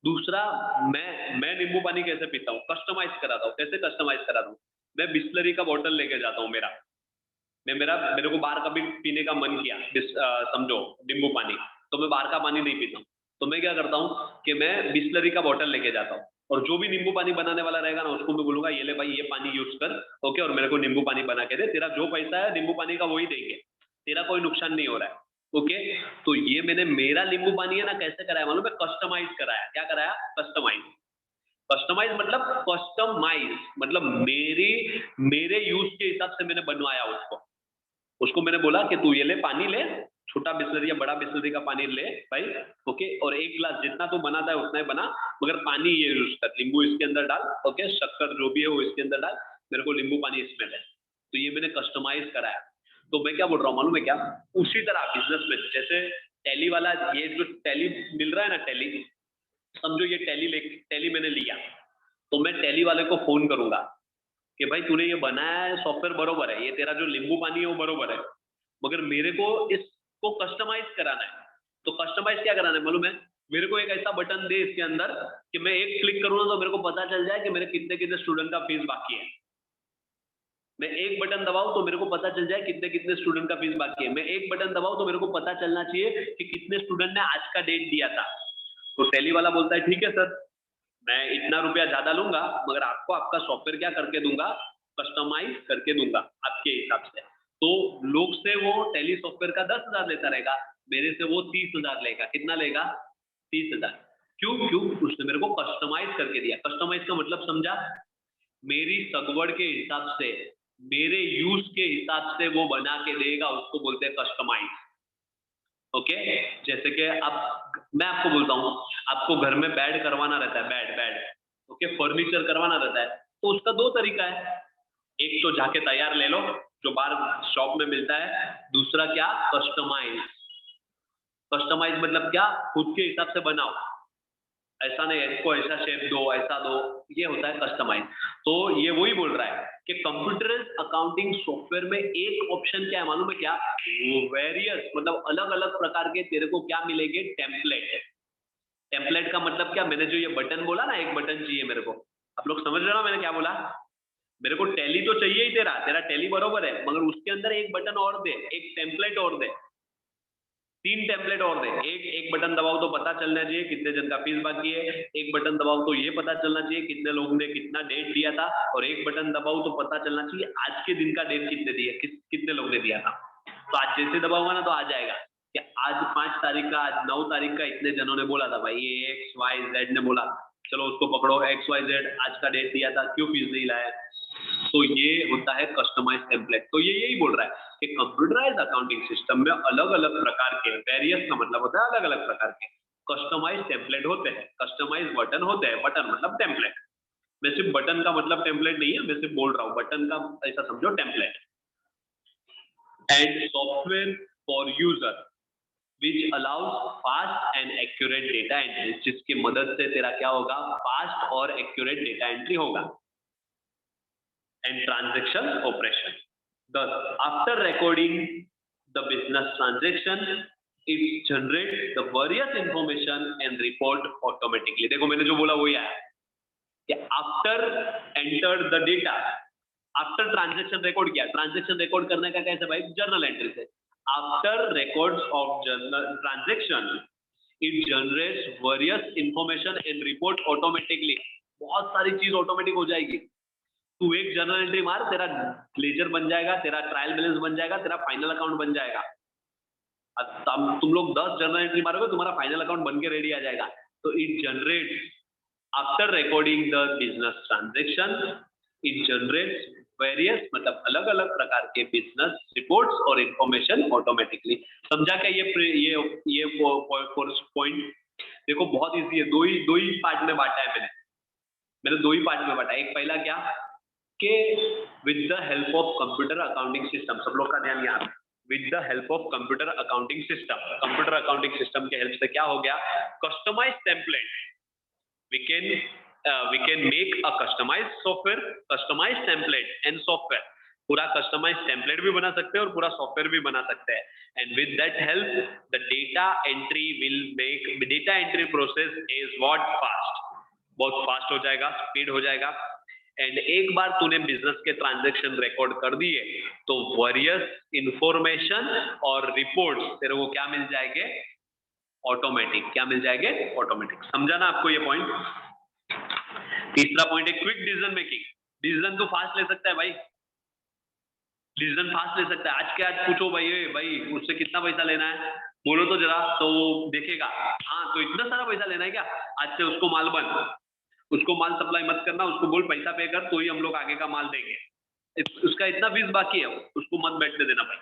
दूसरा, मैं नींबू पानी कैसे पीता हूँ, कस्टमाइज कराता हूँ। कैसे कस्टमाइज कराता हूँ, मैं बिस्लरी का बॉटल लेके जाता हूँ, मेरे को बाहर का भी पीने का मन किया, समझो नींबू पानी, तो मैं बाहर का पानी नहीं पीता हूँ, तो मैं क्या करता हूँ कि मैं बिस्लरी का बॉटल लेके जाता हूँ, और जो भी नींबू पानी बनाने वाला रहेगा ना उसको मैं बोलूंगा ये ले भाई ये पानी यूज कर, ओके, और मेरे को नींबू पानी बना के दे, तेरा जो पैसा है नींबू पानी का वही देंगे, तेरा कोई नुकसान नहीं हो रहा है, ओके। तो ये मैंने मेरा नींबू पानी है ना कैसे कराया मालूम है, कस्टमाइज कराया। क्या कराया, कस्टमाइज। कस्टमाइज मतलब मेरे यूज के हिसाब से मैंने बनवाया उसको। उसको मैंने बोला कि तू ये ले पानी ले, छोटा बिस्लरी या बड़ा बिस्लरी का पानी ले भाई, ओके, और एक गिलास जितना तू बनाता है उतना ही बना, मगर पानी ये यूज कर, नींबू इसके अंदर डाल, ओके, शक्कर जो भी है वो इसके अंदर डाल, मेरे को नींबू पानी इसमें दे। तो ये मैंने कस्टमाइज कराया। तो मैं क्या बोल रहा हूँ मालूम है क्या, उसी तरह बिजनेस में जैसे टैली वाला, ये जो टैली मिल रहा है ना, टैली समझो ये टैली मैंने लिया, तो मैं टैली वाले को फोन करूंगा कि भाई तूने ये बनाया है सॉफ्टवेयर बरोबर है, ये तेरा जो नींबू पानी है वो बरोबर है, मगर मेरे को इसको कस्टमाइज कराना है। तो कस्टमाइज क्या कराना है मालूम है, मेरे को एक ऐसा बटन दे इसके अंदर कि मैं एक क्लिक करूंगा तो मेरे को पता चल जाए कि मेरे कितने कितने स्टूडेंट का फीस बाकी है। मैं एक बटन दबाऊं तो मेरे को पता चल जाए कितने कितने स्टूडेंट का फीस बाकी है। मैं एक बटन दबाऊं तो मेरे को पता चलना चाहिए कि कितने स्टूडेंट ने आज का डेट दिया था। तो टैली वाला बोलता है ठीक है सर, मैं इतना रुपया ज्यादा लूंगा, मगर आपको आपका सॉफ्टवेयर क्या करके दूंगा, कस्टमाइज करके दूंगा आपके हिसाब से। तो लोग से वो टैली सॉफ्टवेयर का 10,000 लेता रहेगा, मेरे से वो 30,000 लेगा। कितना लेगा, 30,000। क्यों क्यों, उसने मेरे को कस्टमाइज करके दिया। कस्टमाइज का मतलब समझा, मेरी सगवड़ के हिसाब से, मेरे यूज के हिसाब से वो बना के देगा, उसको बोलते हैं कस्टमाइज, ओके। जैसे कि अब मैं आपको बोलता हूँ, आपको घर में बेड करवाना रहता है, बेड बेड ओके, फर्नीचर करवाना रहता है, तो उसका दो तरीका है, एक तो जाके तैयार ले लो जो बाहर शॉप में मिलता है, दूसरा क्या, कस्टमाइज। कस्टमाइज मतलब क्या, खुद के हिसाब से बनाओ, ऐसा नहीं है इसको ऐसा शेप दो ऐसा दो, ये होता है कस्टमाइज। तो ये वही बोल रहा है कि कंप्यूटर अकाउंटिंग सॉफ्टवेयर में एक ऑप्शन क्या है मालूम है क्या, वो वेरियस मतलब अलग अलग प्रकार के तेरे को क्या मिलेंगे, टेम्पलेट। टेम्पलेट का मतलब क्या, मैंने जो ये बटन बोला ना, एक बटन चाहिए मेरे को, आप लोग समझ रहे हो ना मैंने क्या बोला, मेरे को टैली तो चाहिए ही, तेरा तेरा टैली बरोबर है, मगर उसके अंदर एक बटन और दे, एक टेम्पलेट और दे, तीन टेम्पलेट और दे। एक एक बटन दबाओ तो पता चलना चाहिए कितने जन का फीस बाकी है, एक बटन दबाओ तो ये पता चलना चाहिए कितने लोगों ने कितना डेट दिया था, और एक बटन दबाओ तो पता चलना चाहिए आज के दिन का डेट कितने दिए, कितने लोगों ने दिया था। तो आज जैसे दबाऊंगा ना तो आ जाएगा कि आज 5 तारीख का, आज 9 तारीख का इतने जनों ने बोला था भाई, ये XYZ ने बोला, चलो उसको पकड़ो, XYZ आज का डेट दिया था, क्यों फीस नहीं लाया। तो ये होता है कस्टमाइज टेम्पलेट। तो ये यही बोल रहा है कि कंप्यूटराइज अकाउंटिंग सिस्टम में अलग अलग प्रकार के, वेरियस का मतलब होता है अलग अलग प्रकार के कस्टमाइज टेम्पलेट होते हैं, कस्टमाइज बटन होते हैं, बटन मतलब टेम्पलेट। मैं सिर्फ बटन का मतलब टेम्पलेट नहीं है, मैं सिर्फ बोल रहा हूँ बटन का ऐसा समझो template. And software for user which allows fast and accurate data entry, जिसकी मदद से तेरा क्या होगा, फास्ट और एक्यूरेट डेटा एंट्री होगा and transaction operation. Thus, after recording the business transaction, it generate the various information and report automatically. देखो मैंने जो बोला वही आया कि after enter the data, after transaction record किया, ट्रांजेक्शन रिकॉर्ड करने का कैसे भाई, जर्नल एंट्री से। After records of journal transaction it generates various information and report automatically. बहुत सारी चीज ऑटोमेटिक हो जाएगी। तू एक जर्नल एंट्री मार, तेरा लेजर बन जाएगा, तेरा ट्रायल बैलेंस बन जाएगा, तेरा फाइनल अकाउंट बन जाएगा। अब तुम लोग 10 जर्नल एंट्री मारोगे, तुम्हारा फाइनल अकाउंट बन के रेडी आ जाएगा। तो it generates after recording the business transaction, it generates various मतलब अलग अलग प्रकार के बिजनेस रिपोर्ट्स और इंफॉर्मेशन ऑटोमेटिकली। समझा क्या ये पॉइंट? देखो बहुत इजी है, दो ही पार्ट में बांटा है मैंने दो ही पार्ट में बांटा। एक पहला क्या कि with the help of computer accounting system, सब लोग का ध्यान यहाँ, with the help of computer accounting system, computer accounting system के हेल्प से क्या हो गया, customize template, we can make a customized software, customized template and software। पूरा customized template भी बना सकते हैं और पूरा सॉफ्टवेयर भी बना सकते हैं। and with that help the data entry process is what fast, बहुत फास्ट हो जाएगा, स्पीड हो जाएगा। एंड एक बार तूने बिजनेस के ट्रांजैक्शन रिकॉर्ड कर दिए तो वेरियस इंफॉर्मेशन और रिपोर्ट्स तेरे को क्या मिल जाएंगे, ऑटोमेटिक। क्या मिल जाएंगे, ऑटोमेटिक। समझा ना आपको ये पॉइंट? तीसरा पॉइंट है क्विक डिसीजन मेकिंग। डिसीजन तो फास्ट ले सकता है भाई, डिसीजन फास्ट ले सकता है। आज के आज पूछो भाई उससे कितना पैसा लेना है, बोलो तो जरा, तो देखेगा हाँ तो इतना सारा पैसा लेना है क्या, आज से उसको माल बन, उसको माल सप्लाई मत करना, उसको बोल पैसा पे कर तो ही हम लोग आगे का माल देंगे, उसका इतना फीस बाकी है, उसको मत बैठने देना भाई।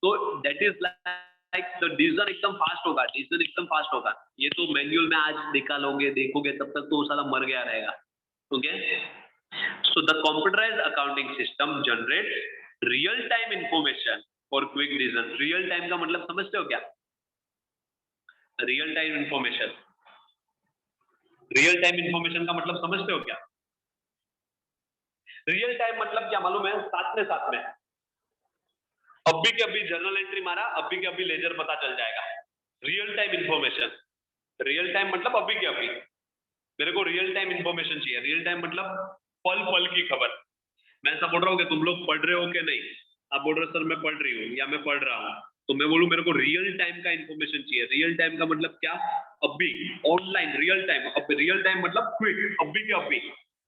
तो that is like the decision एकदम फास्ट होगा, डिसीजन एकदम फास्ट होगा। ये तो मैनुअल में आज निकालोगे देखोगे तब तक तो वो साला मर गया रहेगा। Okay, so the computerized accounting system generate real time information for quick decision. Real time का मतलब समझते हो क्या? Real time information, real time information का मतलब समझते हो क्या? रियल टाइम मतलब क्या मालूम है? साथ में अभी के अभी जर्नल एंट्री मारा, अभी के अभी लेजर पता चल जाएगा। Real time information, real time मतलब अभी के अभी। मेरे को रियल टाइम इंफॉर्मेशन चाहिए। रियल टाइम मतलब पल पल की खबर। मैं ऐसा बोल रहा हूँ कि तुम लोग पढ़ रहे हो कि नहीं, आप बोल रहे हो सर मैं पढ़ रही हूँ या मैं पढ़ रहा हूँ, तो मैं बोलूँ मेरे को रियल टाइम का इंफॉर्मेशन चाहिए। रियल टाइम का मतलब क्या? अभी, ऑनलाइन, रियल टाइम। अब रियल टाइम मतलब क्विक, अभी के अभी।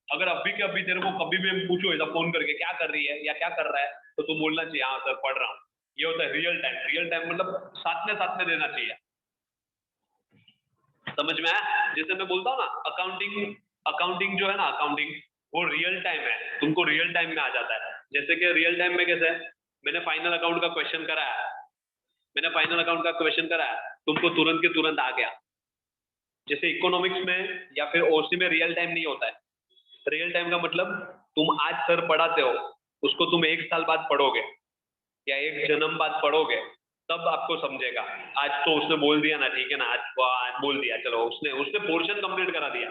अगर अभी के अभी तेरे को कभी भी पूछो ऐसा फोन करके क्या कर रही है या क्या कर रहा है, तो तुम बोलना चाहिए हाँ सर पढ़ रहा हूँ। ये होता है रियल टाइम। रियल टाइम मतलब साथ में देना चाहिए। समझ में आया? जैसे मैं बोलता हूँ ना अकाउंटिंग जो है ना, अकाउंटिंग वो रियल टाइम है, तुमको रियल टाइम में आ जाता है। जैसे कि रियल टाइम में कैसे, मैंने फाइनल अकाउंट का क्वेश्चन कराया, तुमको तुरंत के तुरंत आ गया। जैसे इकोनॉमिक्स में या फिर ओसी में रियल टाइम नहीं होता है। रियल टाइम का मतलब तुम आज सर पढ़ाते हो, उसको तुम 1 साल बाद पढ़ोगे या 1 जन्म बाद पढ़ोगे, तब आपको समझेगा। आज तो उसने बोल दिया ना, ठीक है ना, आज बोल दिया, चलो उसने पोर्शन कंप्लीट करा दिया।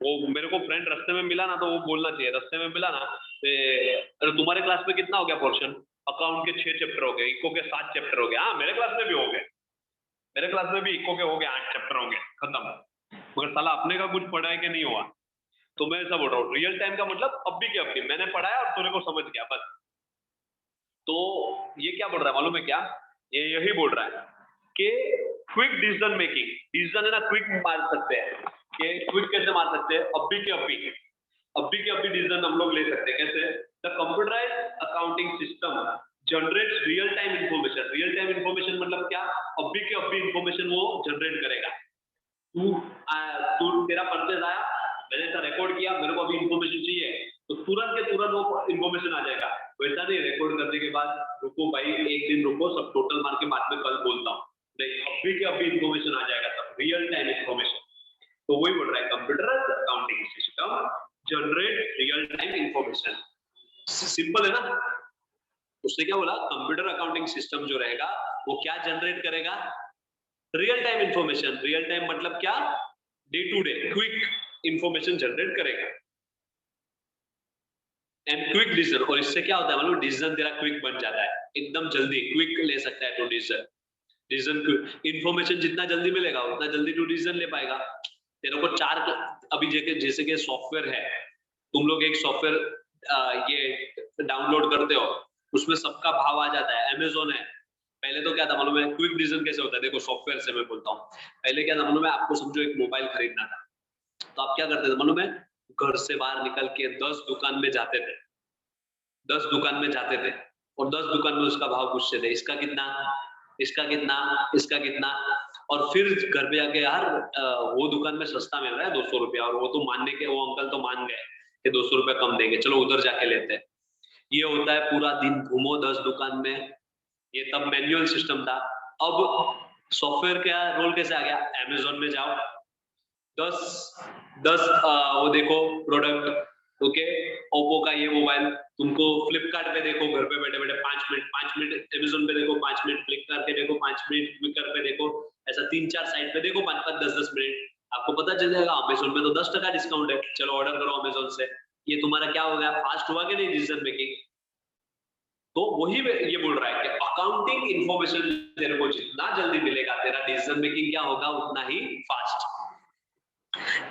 वो मेरे को फ्रेंड रास्ते में मिला ना, तो वो बोलना चाहिए रास्ते में मिला ना, अरे तुम्हारे क्लास में कितना हो गया पोर्शन? अकाउंट के 6 चैप्टर हो गए, इको के 7 चैप्टर हो गए। हाँ मेरे क्लास में भी हो गए, मेरे क्लास में भी इको के हो गए 8 चैप्टर हो गए, खत्म। मगर साला अपने का कुछ पढ़ा है कि नहीं हुआ। तो मैं ऐसा बोल रहा हूँ, रियल टाइम का मतलब अभी के अभी मैंने पढ़ाया और तूने को समझ गया बस। तो ये क्या बोल रहा है मालूम है क्या? ये यही बोल रहा है कि क्विक डिसीजन मेकिंग, डिसीजन है ना क्विक मार सकते हैं। कि क्विक कैसे मार सकते हैं? अभी के अभी डिसीजन हम लोग ले सकते हैं। कैसे? The computerized accounting system generates real time information. Real time information मतलब क्या? अभी के अभी इंफॉर्मेशन वो जनरेट करेगा। तू तेरा परचेज आया, मैंने ऐसा रिकॉर्ड किया, मेरे को अभी इंफॉर्मेशन चाहिए, तो तुरंत के तुरंत वो इंफॉर्मेशन आ जाएगा। वैसा नहीं रिकॉर्ड करने के बाद रुको भाई 1 दिन रुको, सब टोटल मार के बाद में कल बोलता हूँ। नहीं, अभी के अभी इंफॉर्मेशन आ जाएगा, सब रियल टाइम इंफॉर्मेशन। तो वही बोल रहा है computer accounting system generate real time information. Simple है ना? उसने क्या बोला? कंप्यूटर अकाउंटिंग सिस्टम जो रहेगा वो क्या जनरेट करेगा? Real time information. Real time मतलब क्या? Day to day quick information generate करेगा एंड क्विक डिसीजन। और इससे क्या होता है मालूम? डिसीजन तेरा क्विक बन जाता है, एकदम जल्दी क्विक ले सकता है तो डिसीजन। डिसीजन, इंफॉर्मेशन जितना जल्दी मिलेगा उतना जल्दी तू डिसीजन ले पाएगा। तेरे को चार, अभी जैसे कि सॉफ्टवेयर है, तुम लोग एक सॉफ्टवेयर ये डाउनलोड करते हो, उसमें सबका भाव आ जाता है। अमेजोन है, पहले तो क्या था मालूम है, क्विक डिसीजन कैसे होता है, देखो सॉफ्टवेयर से मैं बोलता हूँ। पहले क्या था मालूम है, आपको समझो एक मोबाइल खरीदना था, तो आप क्या करते थे मालूम है, घर से बाहर निकल के 10 दुकान में जाते थे, 10 दुकान में जाते थे और 10 दुकान में उसका भाव पूछते थे, इसका कितना, इसका कितना, इसका कितना, और फिर घर पे आके यार वो दुकान में सस्ता मिल रहा है 200 रुपया, और वो तो मानने के, वो अंकल तो मान गए कि 200 रुपया कम देंगे, चलो उधर जाके लेते हैं। ये होता है, पूरा दिन घूमो 10 दुकान में, ये तब मैनुअल सिस्टम था। अब सॉफ्टवेयर का रोल कैसे आ गया, अमेजोन में जाओ, 10 वो देखो प्रोडक्ट, ओके, ओप्पो का ये मोबाइल, तुमको फ्लिपकार्ट पे देखो घर पे बैठे बैठे 5 मिनट अमेजोन पे देखो 5 मिनट, फ्लिपकार्ट पे देखो 5 मिनट, क्विकर पे देखो, ऐसा 3-4 साइट पे देखो 5-5, 10-10 मिनट, आपको पता चल जाएगा। अमेजोन पे तो 10% डिस्काउंट है, चलो ऑर्डर करो अमेजोन से। ये तुम्हारा क्या हो गया, फास्ट हुआ कि नहीं डिसीजन मेकिंग। तो वही ये बोल रहा है कि अकाउंटिंग इंफॉर्मेशन तेरे को जितना जल्दी मिलेगा, तेरा डिसीजन मेकिंग क्या होगा उतना ही fast.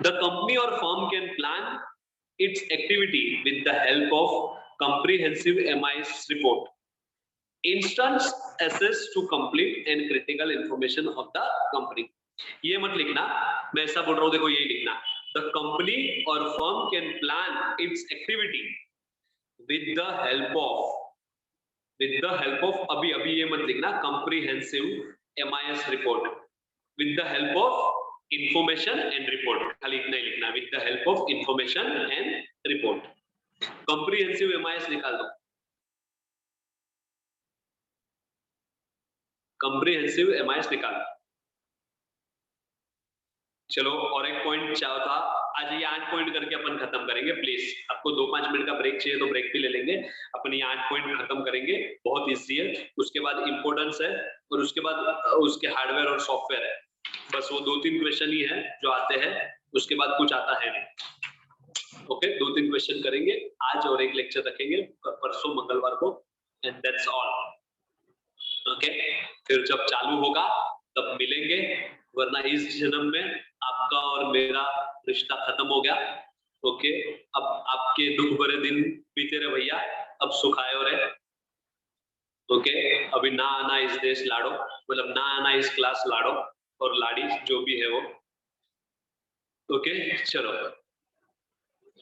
The company or firm can plan its activity with the help of comprehensive MIS report, instance access to complete and critical information of the company। ये मत लिखना, मैं ऐसा बोल रहा हूँ, देखो यही लिखना, the company or firm can plan its activity with the help of अभी ये मत लिखना, comprehensive MIS report with the help of information and report, खाली इतना ही लिखना, with the help of information and report। comprehensive MIS निकाल दो, comprehensive MIS निकाल। चलो और एक पॉइंट चाहो था, आज ये 8 पॉइंट करके अपन खत्म करेंगे प्लीज। आपको 2-5 मिनट का ब्रेक चाहिए तो ब्रेक भी ले लेंगे, अपन ये 8 पॉइंट खत्म करेंगे, बहुत इजी है। उसके बाद इंपोर्टेंस है, और उसके बाद उसके हार्डवेयर और सॉफ्टवेयर है, बस वो 2-3 क्वेश्चन ही है जो आते हैं, उसके बाद कुछ आता है नहीं। ओके, 2-3 क्वेश्चन करेंगे आज, और एक लेक्चर रखेंगे परसों मंगलवार को, एंड दैट्स ऑल। ओके, फिर जब चालू होगा तब मिलेंगे, वरना इस जन्म में आपका और मेरा रिश्ता खत्म हो गया। ओके, अब आपके दुख भरे दिन बीते रहे भैया, अब सुख आए हो रहे। ओके, अभी ना आना इस देश लाड़ो, मतलब ना आना इस क्लास लाड़ो और लाड़ी जो भी है वो। ओके, चलो,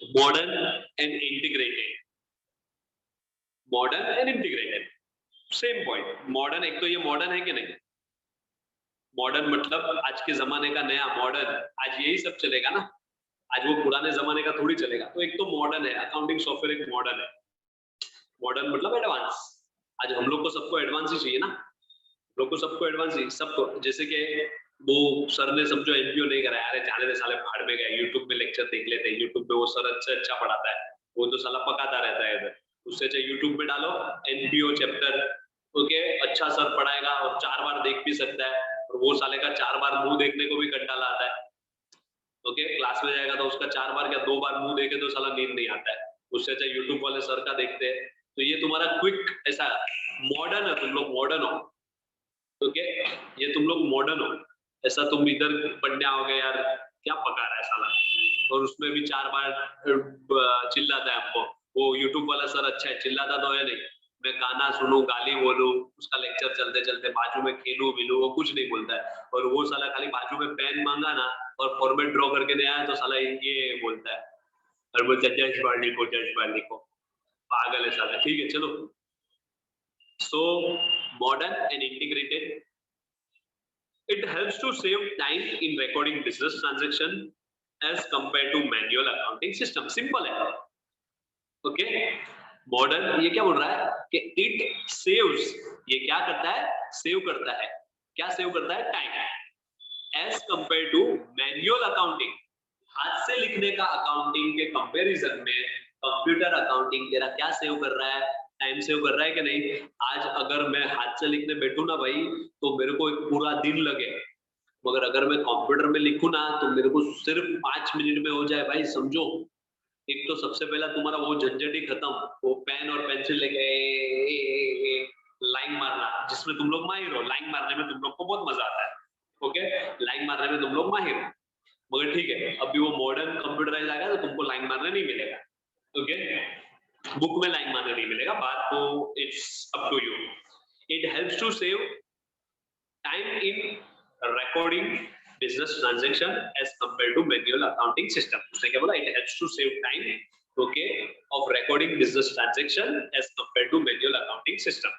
modern and integrated, modern and integrated same point. Modern, एक तो ये मॉडर्न है कि नहीं, मॉडर्न मतलब आज के जमाने का नया मॉडर्न, आज यही सब चलेगा ना, आज वो पुराने जमाने का थोड़ी चलेगा। तो एक तो मॉडर्न है, अकाउंटिंग सॉफ्टवेयर एक मॉडर्न है। मॉडर्न मतलब एडवांस, आज हम लोग को सबको एडवांस ही चाहिए ना, लोग को सबको एडवांस ही, सबको। जैसे कि वो सर ने समझो एनपीओ नहीं कराया, अरे जाने दे साले, भाड़ में गए, यूट्यूब में लेक्चर देख लेते हैं, यूट्यूब पे वो सर अच्छा पढ़ाता है, वो तो साला पकाता रहता है इधर, उससे चाहिए यूट्यूब में डालो एनपीओ चैप्टर, ओके, अच्छा सर पढ़ाएगा और 4 बार देख भी सकता है, और वो साले का 4 बार मुंह देखने को भी कंटाला आता है। ओके, क्लास में जाएगा तो उसका 4 बार या 2 बार मुंह देखे तो साला नींद नहीं आता है, उससे अच्छा यूट्यूब वाले सर का देखते हैं। तो ये तुम्हारा क्विक, ऐसा मॉडर्न है, तुम लोग मॉडर्न हो। ओके, ये तुम लोग मॉडर्न हो, ऐसा तुम इधर पढ़ने आओगे यार, क्या पका रहा है साला, और उसमें भी 4 बार चिल्लाता है हमको। वो यूट्यूब वाला सर अच्छा है, चिल्लाता तो है नहीं, मैं गाना सुनूं, गाली बोलूं, उसका लेक्चर चलते चलते बाजू में खेलूं मिलूं, वो कुछ नहीं बोलता है। और वो साला खाली बाजू में पेन मांगा ना और फॉर्मेट ड्रॉ करके नहीं आया तो साला ये बोलता है, और बोलता है जज बार लिखो, पागल है साला। ठीक है, चलो, so modern and integrated, it helps to save time in recording business transaction as compared to manual accounting system। Simple है। ओके, मॉडर्न ये क्या बोल रहा है कि इट सेव्स, ये क्या करता है, सेव करता है, क्या सेव करता है, time, as compare to manual accounting, हाथ से लिखने का अकाउंटिंग के कंपैरिजन में कंप्यूटर अकाउंटिंग तेरा क्या सेव कर रहा है, टाइम सेव कर रहा है कि नहीं। आज अगर मैं हाथ से लिखने बैठू ना भाई, तो मेरे को एक पूरा दिन लगे, मगर अगर मैं कंप्यूटर में लिखूं ना तो मेरे को सिर्फ 5 मिनट में हो जाए भाई, समझो। एक तो सबसे पहला तुम्हारा वो झंझट ही खत्म, वो पेन और पेंसिल लेके लाइन मारना, जिसमें तुम लोग माहिर हो, लाइन मारने में तुम लोग को बहुत मजा आता है, ओके, लाइन मारने में तुम लोग माहिर हो, मगर ठीक है, अभी वो मॉडर्न कंप्यूटराइज आ गया तो तुमको लाइन मारने नहीं मिलेगा, ओके, बुक में लाइन मारने नहीं मिलेगा, बात तो it's up to you. It helps to save time in recording business transaction as compared to manual accounting system. उसने क्या बोला? It helps to save time, okay, of recording business transaction as compared to manual accounting system.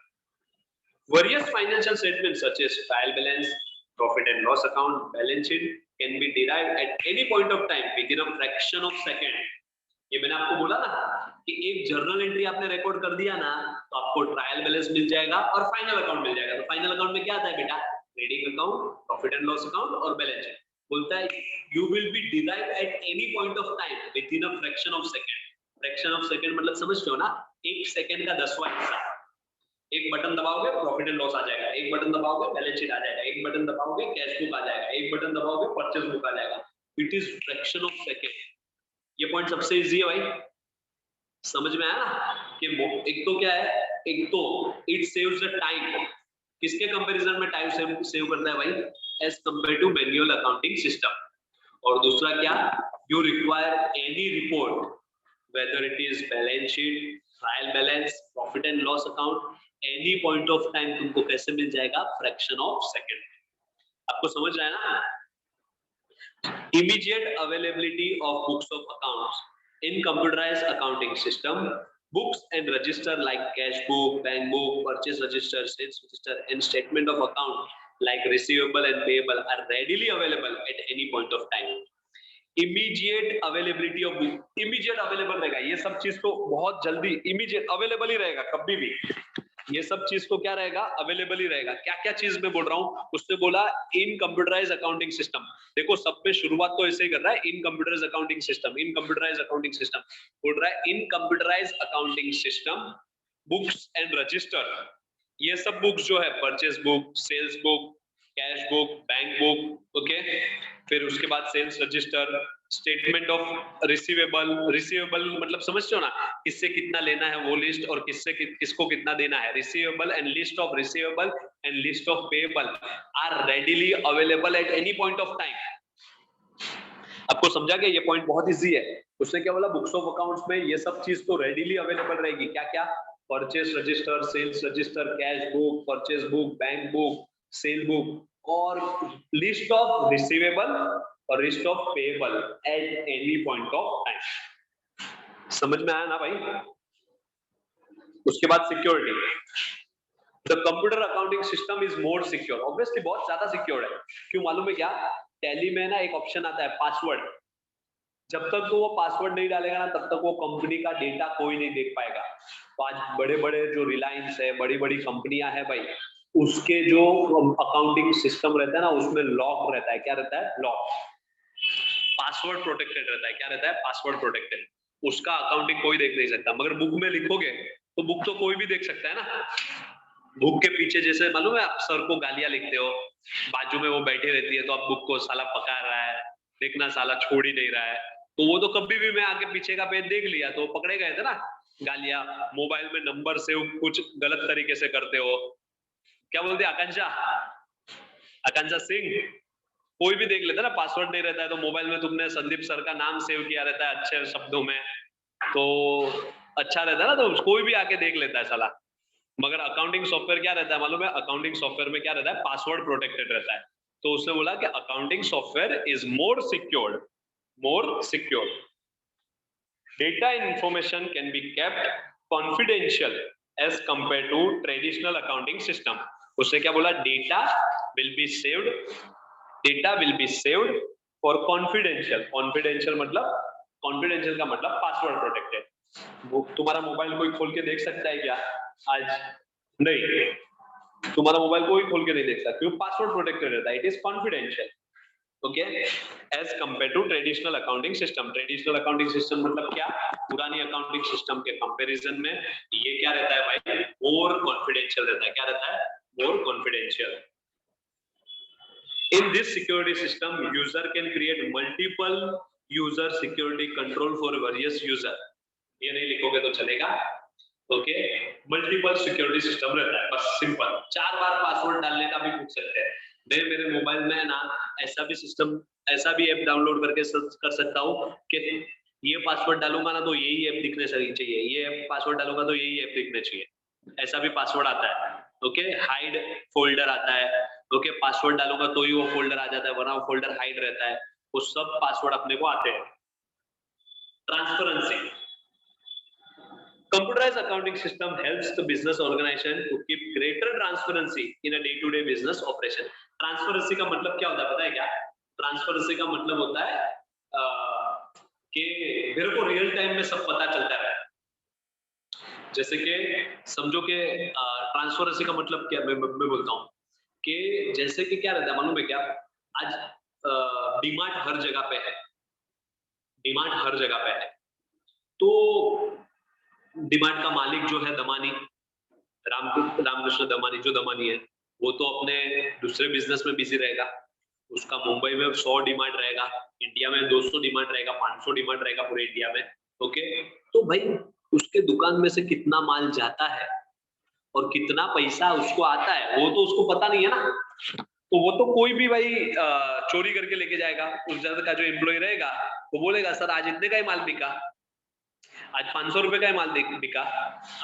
Various financial statements such as trial balance, profit and loss account, balance sheet can be derived at any point of time within a fraction of second. ये मैंने आपको बोला ना कि एक journal entry आपने record कर दिया ना तो आपको ट्रायल बैलेंस मिल जाएगा और फाइनल अकाउंट मिल जाएगा। तो फाइनल अकाउंट में क्या आता है बेटा? Trading account, profit and loss account और बैलेंस शीट। बोलता है you will B derive eight any point of time with in a fraction of second. Fraction of second मतलब समझते हो ना, एक सेकंड का 10वां हिस्सा। एक बटन दबाओगे प्रॉफिट एंड लॉस आ जाएगा, एक बटन दबाओगे बैलेंस शीट आ जाएगा, एक बटन दबाओगे कैश बुक आ जाएगा, एक बटन दबाओगे परचेज बुक आ जाएगा। It is fraction of second. ये पॉइंट सबसे इजी है भाई, समझ में आया ना कि एक तो क्या है, एक तो इट सेव्स द टाइम। किसके कंपैरिजन में टाइम सेव करता है भाई? As compare to manual accounting system. और दूसरा क्या, you require any report whether it is balance sheet, trial balance, profit and loss account, any point of time तुमको कैसे मिल जाएगा? Fraction of second. आपको समझ रहा है ना? Immediate availability of books of accounts in computerized accounting system. Books and register like cash book, bank book, purchase register, sales register, and statement of account like receivable and payable are readily available at any point of time. Immediate availability of book, immediate available रहेगा, ये सब चीज तो बहुत जल्दी immediate available ही रहेगा कभी भी। ये सब चीज तो क्या रहेगा? अवेलेबल ही रहेगा। क्या क्या चीज में बोल रहा हूँ? उसने बोला इन कंप्यूटराइज अकाउंटिंग सिस्टम। देखो सब में शुरुआत तो ऐसे ही कर रहा है, in computerize accounting system, in computerize accounting system बोल रहा है। In computerize accounting system, books and register, ये सब बुक्स जो है purchase book, sales book, cash book, bank book, okay, फिर उसके बाद sales register, statement of receivable. Receivable मतलब समझते हो ना, किससे कितना लेना है वो लिस्ट और किसको कितना देना है। Receivable and list of receivable and list of payable are readily available at any point of time. आपको समझा गया? ये पॉइंट बहुत इजी है। उसने क्या बोला? बुक्स ऑफ अकाउंट्स में ये सब चीज तो रेडीली अवेलेबल रहेगी। क्या क्या? Purchase register, sales register, cash book, purchase book, bank book, sale book और लिस्ट ऑफ रिसीवेबल और list of payable at any point of time. समझ में आया ना भाई? उसके बाद security. The computer accounting system is more secure. Obviously बहुत ज्यादा सिक्योर है। क्यों मालूम है क्या? टैली में ना एक ऑप्शन आता है पासवर्ड। जब तक तो वो पासवर्ड नहीं डालेगा ना तब तक वो कंपनी का डेटा कोई नहीं देख पाएगा। तो आज बड़े बड़े जो रिलायंस है, बड़ी बड़ी कंपनियां हैं भाई, उसके जो अकाउंटिंग सिस्टम रहता है ना उसमें लॉक रहता है। क्या रहता है? लॉक। पासवर्ड प्रोटेक्टेड रहता है। क्या रहता है? Password protected. उसका अकाउंटिंग कोई देख नहीं सकता। मगर बुक में लिखोगे तो बुक तो कोई भी देख सकता है ना। बुक के पीछे जैसे मालूम है आप सर को गालियां लिखते हो, बाजू में वो बैठी रहती है तो आप बुक को साला पका रहा है, देखना साला छोड़ ही नहीं रहा है, तो वो तो कभी भी मैं आगे पीछे का पेज देख लिया तो पकड़े गए थे ना गालियां। मोबाइल में नंबर सेव कुछ गलत तरीके से करते हो, क्या बोलते हैं आकांक्षा, आकांक्षा सिंह, कोई भी देख लेता ना, पासवर्ड नहीं रहता है तो मोबाइल में तुमने संदीप सर का नाम सेव किया रहता है अच्छे शब्दों में तो अच्छा रहता है ना, तो कोई भी आके देख लेता है साला। मगर अकाउंटिंग सॉफ्टवेयर क्या रहता है मालूम है? अकाउंटिंग सॉफ्टवेयर में क्या रहता है? पासवर्ड प्रोटेक्टेड रहता है। तो उसने बोला कि accounting software is more secured, more secure. Data information can be kept confidential as compare to traditional accounting system. उसने क्या बोला? Data will be saved, data will be saved for confidential. Confidential मतलब, कॉन्फिडेंशियल का मतलब password protected. तुम्हारा mobile कोई खोल के देख सकता है क्या आज? नहीं, तुम्हारा मोबाइल कोई खोल के नहीं देख सकता, क्यों? पासवर्ड प्रोटेक्टेड रहता है, it is confidential, okay, as compare to traditional accounting system. Traditional accounting system मतलब क्या? पुरानी अकाउंटिंग सिस्टम के कंपैरिजन में ये क्या रहता है भाई? मोर कॉन्फिडेंशियल रहता है। क्या रहता है? मोर confidential. In this security system, user can create multiple user security control for various user. ये नहीं लिखोगे तो चलेगा। ओके, मल्टीपल सिक्योरिटी सिस्टम रहता है, बस सिंपल 4 बार पासवर्ड डालने का भी पूछ सकते हैं। मैं मेरे मोबाइल में ना ऐसा भी सिस्टम, ऐसा भी ऐप डाउनलोड करके सर्च कर सकता हूँ कि ये पासवर्ड डालूंगा ना तो यही ऐप दिखने चाहिए, ये पासवर्ड डालूंगा तो यही ऐप दिखने चाहिए, ऐसा भी पासवर्ड आता है। ओके, हाइड फोल्डर आता है। ओके, पासवर्ड डालूंगा तो ही वो फोल्डर आ जाता है, वरना वो फोल्डर हाइड रहता है। वो सब पासवर्ड अपने को आते हैं। Transparency, computerized accounting system helps the business organization to keep greater transparency in a day-to-day business operation. Transparency का मतलब क्या होता है पता है क्या? Transparency का मतलब होता है कि मेरे को रियल टाइम में सब पता चलता है। जैसे कि समझो कि ट्रांसपेरेंसी का मतलब क्या, मैं बोलता हूँ कि जैसे कि क्या रहता है मालूम है क्या? आज डीमार्ट हर जगह पे है, डीमार्ट हर जगह पे है, तो डीमार्ट का मालिक जो है दमानी, रामकृष्ण दमानी, जो दमानी है, वो तो अपने दूसरे बिजनेस में बिजी रहेगा। उसका मुंबई में 100 डीमार्ट रहेगा, इंडिया में 200 डीमार्ट रहेगा, 500 डीमार्ट रहेगा पूरे इंडिया में। ओके, तो भाई उसके दुकान में से कितना माल जाता है और कितना पैसा उसको आता है वो तो उसको पता नहीं है ना। तो वो तो कोई भी भाई चोरी करके लेके जाएगा। उस जगह का जो एम्प्लॉय रहेगा वो बोलेगा सर आज इतने का ही माल बिका, आज 500 रुपए का ही माल बिका,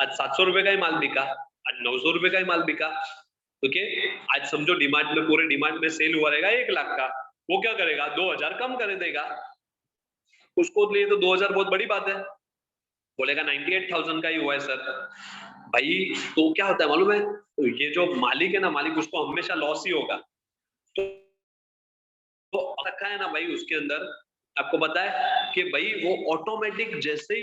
आज 700 रुपए का ही माल बिका, आज 900 रुपए का ही माल बिका। ओके, आज समझो डिमांड में, पूरे डिमांड में सेल हुआ रहेगा 1 लाख का, वो क्या करेगा 2000 कम कर देगा। उसको लिए तो 2000 बहुत बड़ी बात है, बोलेगा 98,000 का ही हुआ है सर। भाई तो क्या होता है मालूम है, तो ये जो मालिक है ना, मालिक उसको हमेशा लॉस ही होगा। तो रखा है ना भाई उसके अंदर, आपको पता है कि भाई वो ऑटोमेटिक जैसे ही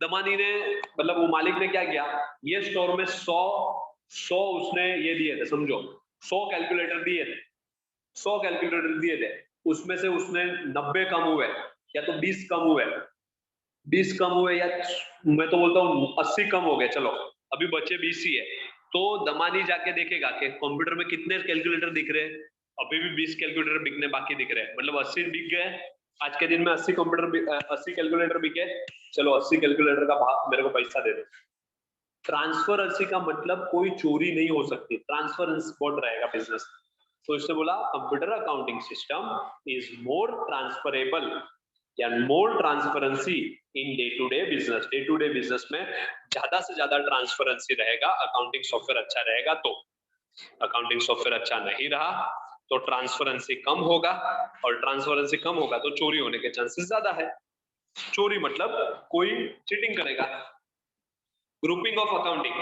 दमानी ने, मतलब वो मालिक ने क्या किया, ये स्टोर में 100 उसने ये दिए थे, समझो 100 कैलकुलेटर दिए थे, 100 कैलकुलेटर दिए थे, उसमें से उसने 90 कम हुए या तो 20 कम हुए, 20 कम हुए या मैं तो बोलता हूँ 80 कम हो गए, चलो अभी बचे 20 ही है। तो दमानी जाके देखेगा कि कंप्यूटर में कितने कैलकुलेटर दिख रहे हैं, अभी भी 20 कैलकुलेटर बिकने बाकी दिख रहे हैं, मतलब 80 बिक गए आज के दिन में, 80 कंप्यूटर 80 कैलकुलेटर बिके, चलो 80 कैलकुलेटर का भाव मेरे को पैसा दे दो। ट्रांसफरेंसी का मतलब कोई चोरी नहीं हो सकती, ट्रांसफरेंस बोर्ड रहेगा बिजनेस। तो इससे बोला computer accounting system is more transferable या more transparency in day to day business में ज्यादा से ज्यादा ट्रांसपेरेंसी रहेगा, अकाउंटिंग सॉफ्टवेयर अच्छा रहेगा तो। अकाउंटिंग सॉफ्टवेयर अच्छा नहीं रहा तो ट्रांसपेरेंसी कम होगा, और ट्रांसपेरेंसी कम होगा तो चोरी होने के चांसेस ज्यादा है। चोरी मतलब कोई चीटिंग करेगा। Grouping of accounting,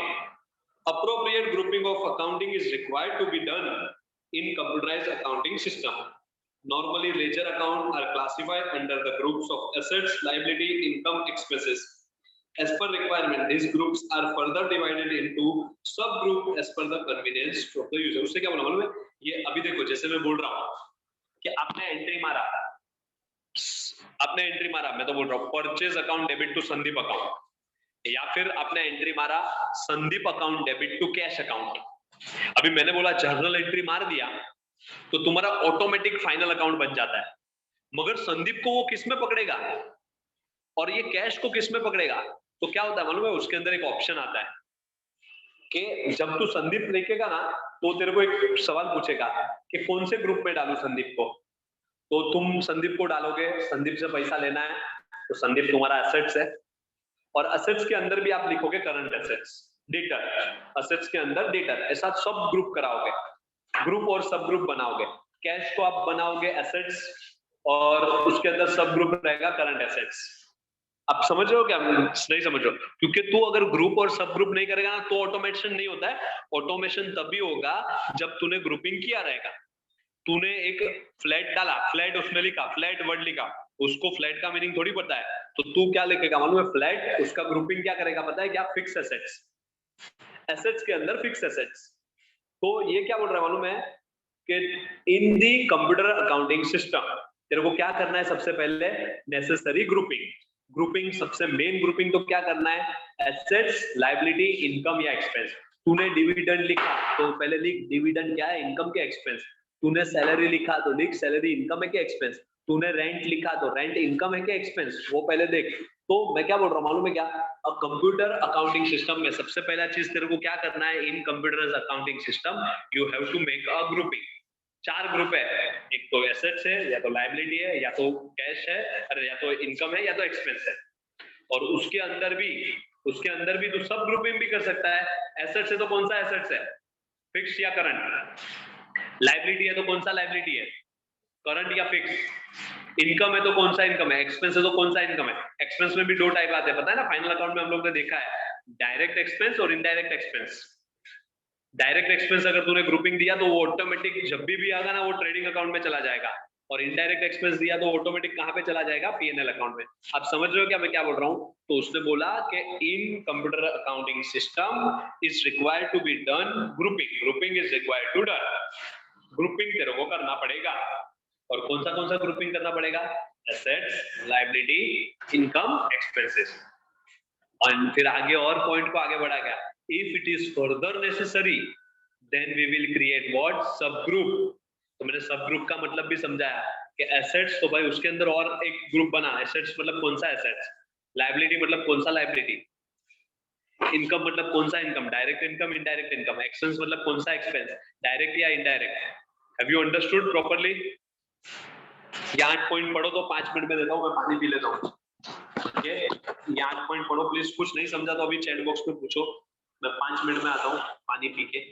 appropriate grouping of accounting is required to be done in computerized accounting system. Normally ledger accounts are classified under the groups of assets, liability, income, expenses. As per requirement, these groups are further divided into subgroup as per the convenience of the user. उससे क्या बोला मालूम है, ये अभी देखो जैसे मैं बोल रहा हूँ कि आपने एंट्री मारा, मैं तो बोल रहा हूँ purchase account debit to Sandeep account, या फिर आपने एंट्री मारा Sandeep account debit to cash account. अभी मैंने बोला जर्नल एंट्री मार दिया तो तुम्हारा ऑटोमेटिक फाइनल अकाउंट बन जाता है, मगर संदीप को वो किस में पकड़ेगा और ये कैश को किस में पकड़ेगा? तो क्या होता है मालूम है, उसके अंदर एक ऑप्शन आता है कि जब तू संदीप लिखेगा ना तो तेरे को एक सवाल पूछेगा कि कौन से ग्रुप में डालू संदीप को। तो तुम संदीप को डालोगे, संदीप से पैसा लेना है तो संदीप तुम्हारा एसेट्स है, और असेट्स के अंदर भी आप लिखोगे करंट एसेट्स, डेटर, असेट्स के अंदर डेटर, ऐसा सब ग्रुप कराओगे, ग्रुप और सब ग्रुप बनाओगे। कैश को आप बनाओगे एसेट्स और उसके अंदर सब ग्रुप रहेगा करंट एसेट्स। आप समझ रहे हो क्या? नहीं समझ रहे हो? क्योंकि तू अगर ग्रुप और सब ग्रुप नहीं करेगा ना तो ऑटोमेशन नहीं होता है। ऑटोमेशन तभी होगा जब तूने ग्रुपिंग किया रहेगा। तूने एक फ्लैट डाला, फ्लैट उसमें लिखा, फ्लैट वर्ड लिखा, उसको फ्लैट का मीनिंग थोड़ी पता है, तो तू क्या लिखेगा मालूम है? फ्लैट, उसका ग्रुपिंग क्या करेगा पता है क्या? फिक्स एसेट्स, एसेट्स के अंदर फिक्स एसेट्स। तो ये क्या बोल रहा है मालूम है कि इन दी कंप्यूटर अकाउंटिंग सिस्टम तेरे को क्या करना है सबसे पहले? Necessary grouping. ग्रुपिंग सबसे मेन ग्रुपिंग तो क्या करना है? एसेट्स, लायबिलिटी, इनकम या एक्सपेंस। तूने डिविडेंड लिखा तो पहले लिख डिविडेंड क्या है, इनकम के एक्सपेंस। तूने सैलरी लिखा तो लिख सैलरी इनकम है क्या एक्सपेंस। तूने रेंट लिखा तो रेंट इनकम है क्या एक्सपेंस, वो पहले देख। तो मैं क्या बोल रहा हूँ मालूम है क्या, कंप्यूटर अकाउंटिंग सिस्टम में सबसे पहला चीज तेरे को क्या करना है, in computer accounting system you have to make a grouping. 4 group है, एक तो एसेट्स है, या तो लायबिलिटी है, या तो कैश है, अरे या तो इनकम है, या तो एक्सपेंस है। और उसके अंदर भी तो सब ग्रुपिंग भी कर सकता है। एसेट्स है तो कौन सा एसेट्स है, फिक्स या करंट। लायबिलिटी है तो कौन सा लायबिलिटी है, करंट या फिक्स। इनकम है तो कौन सा इनकम है, एक्सपेंस है तो कौन सा इनकम है। एक्सपेंस में भी 2 टाइप आते हैं, पता है ना, फाइनल अकाउंट में हम लोग ने देखा है, डायरेक्ट एक्सपेंस और इनडायरेक्ट एक्सपेंस। डायरेक्ट एक्सपेंस अगर तूने ग्रुपिंग दिया तो वो ऑटोमेटिक जब भी आएगा ना वो ट्रेडिंग अकाउंट में चला जाएगा, और इनडायरेक्ट एक्सपेंस दिया तो ऑटोमेटिक कहां पे चला जाएगा, पीएनएल अकाउंट में। आप समझ रहे हो क्या मैं क्या बोल रहा हूं। तो उसने बोला कि in computer accounting system is required to be done grouping, grouping is required to done, grouping तेरे को करना पड़ेगा। और कौन सा ग्रुपिंग करना पड़ेगा, एसेट्स, लायबिलिटी, इनकम, एक्सपेंसेस। और फिर आगे और पॉइंट को आगे बढ़ा गया, if it is further necessary then we will create what, sub group. तो मैंने सब ग्रुप का मतलब भी समझाया कि एसेट्स तो भाई उसके अंदर और एक ग्रुप बना, एसेट्स मतलब कौन सा एसेट्स, लायबिलिटी मतलब कौन सा लायबिलिटी, इनकम मतलब कौन सा income, direct income, indirect income, expense मतलब कौन सा एक्सपेंस, डायरेक्ट या indirect. Have you understood properly. ये 8 पॉइंट पढ़ो तो 5 मिनट में देता हूं, मैं पानी पी लेता हूं। ये 8 पॉइंट पढ़ो प्लीज, कुछ नहीं समझा तो अभी चैट बॉक्स में पूछो, मैं 5 मिनट में आता हूँ पानी पी के।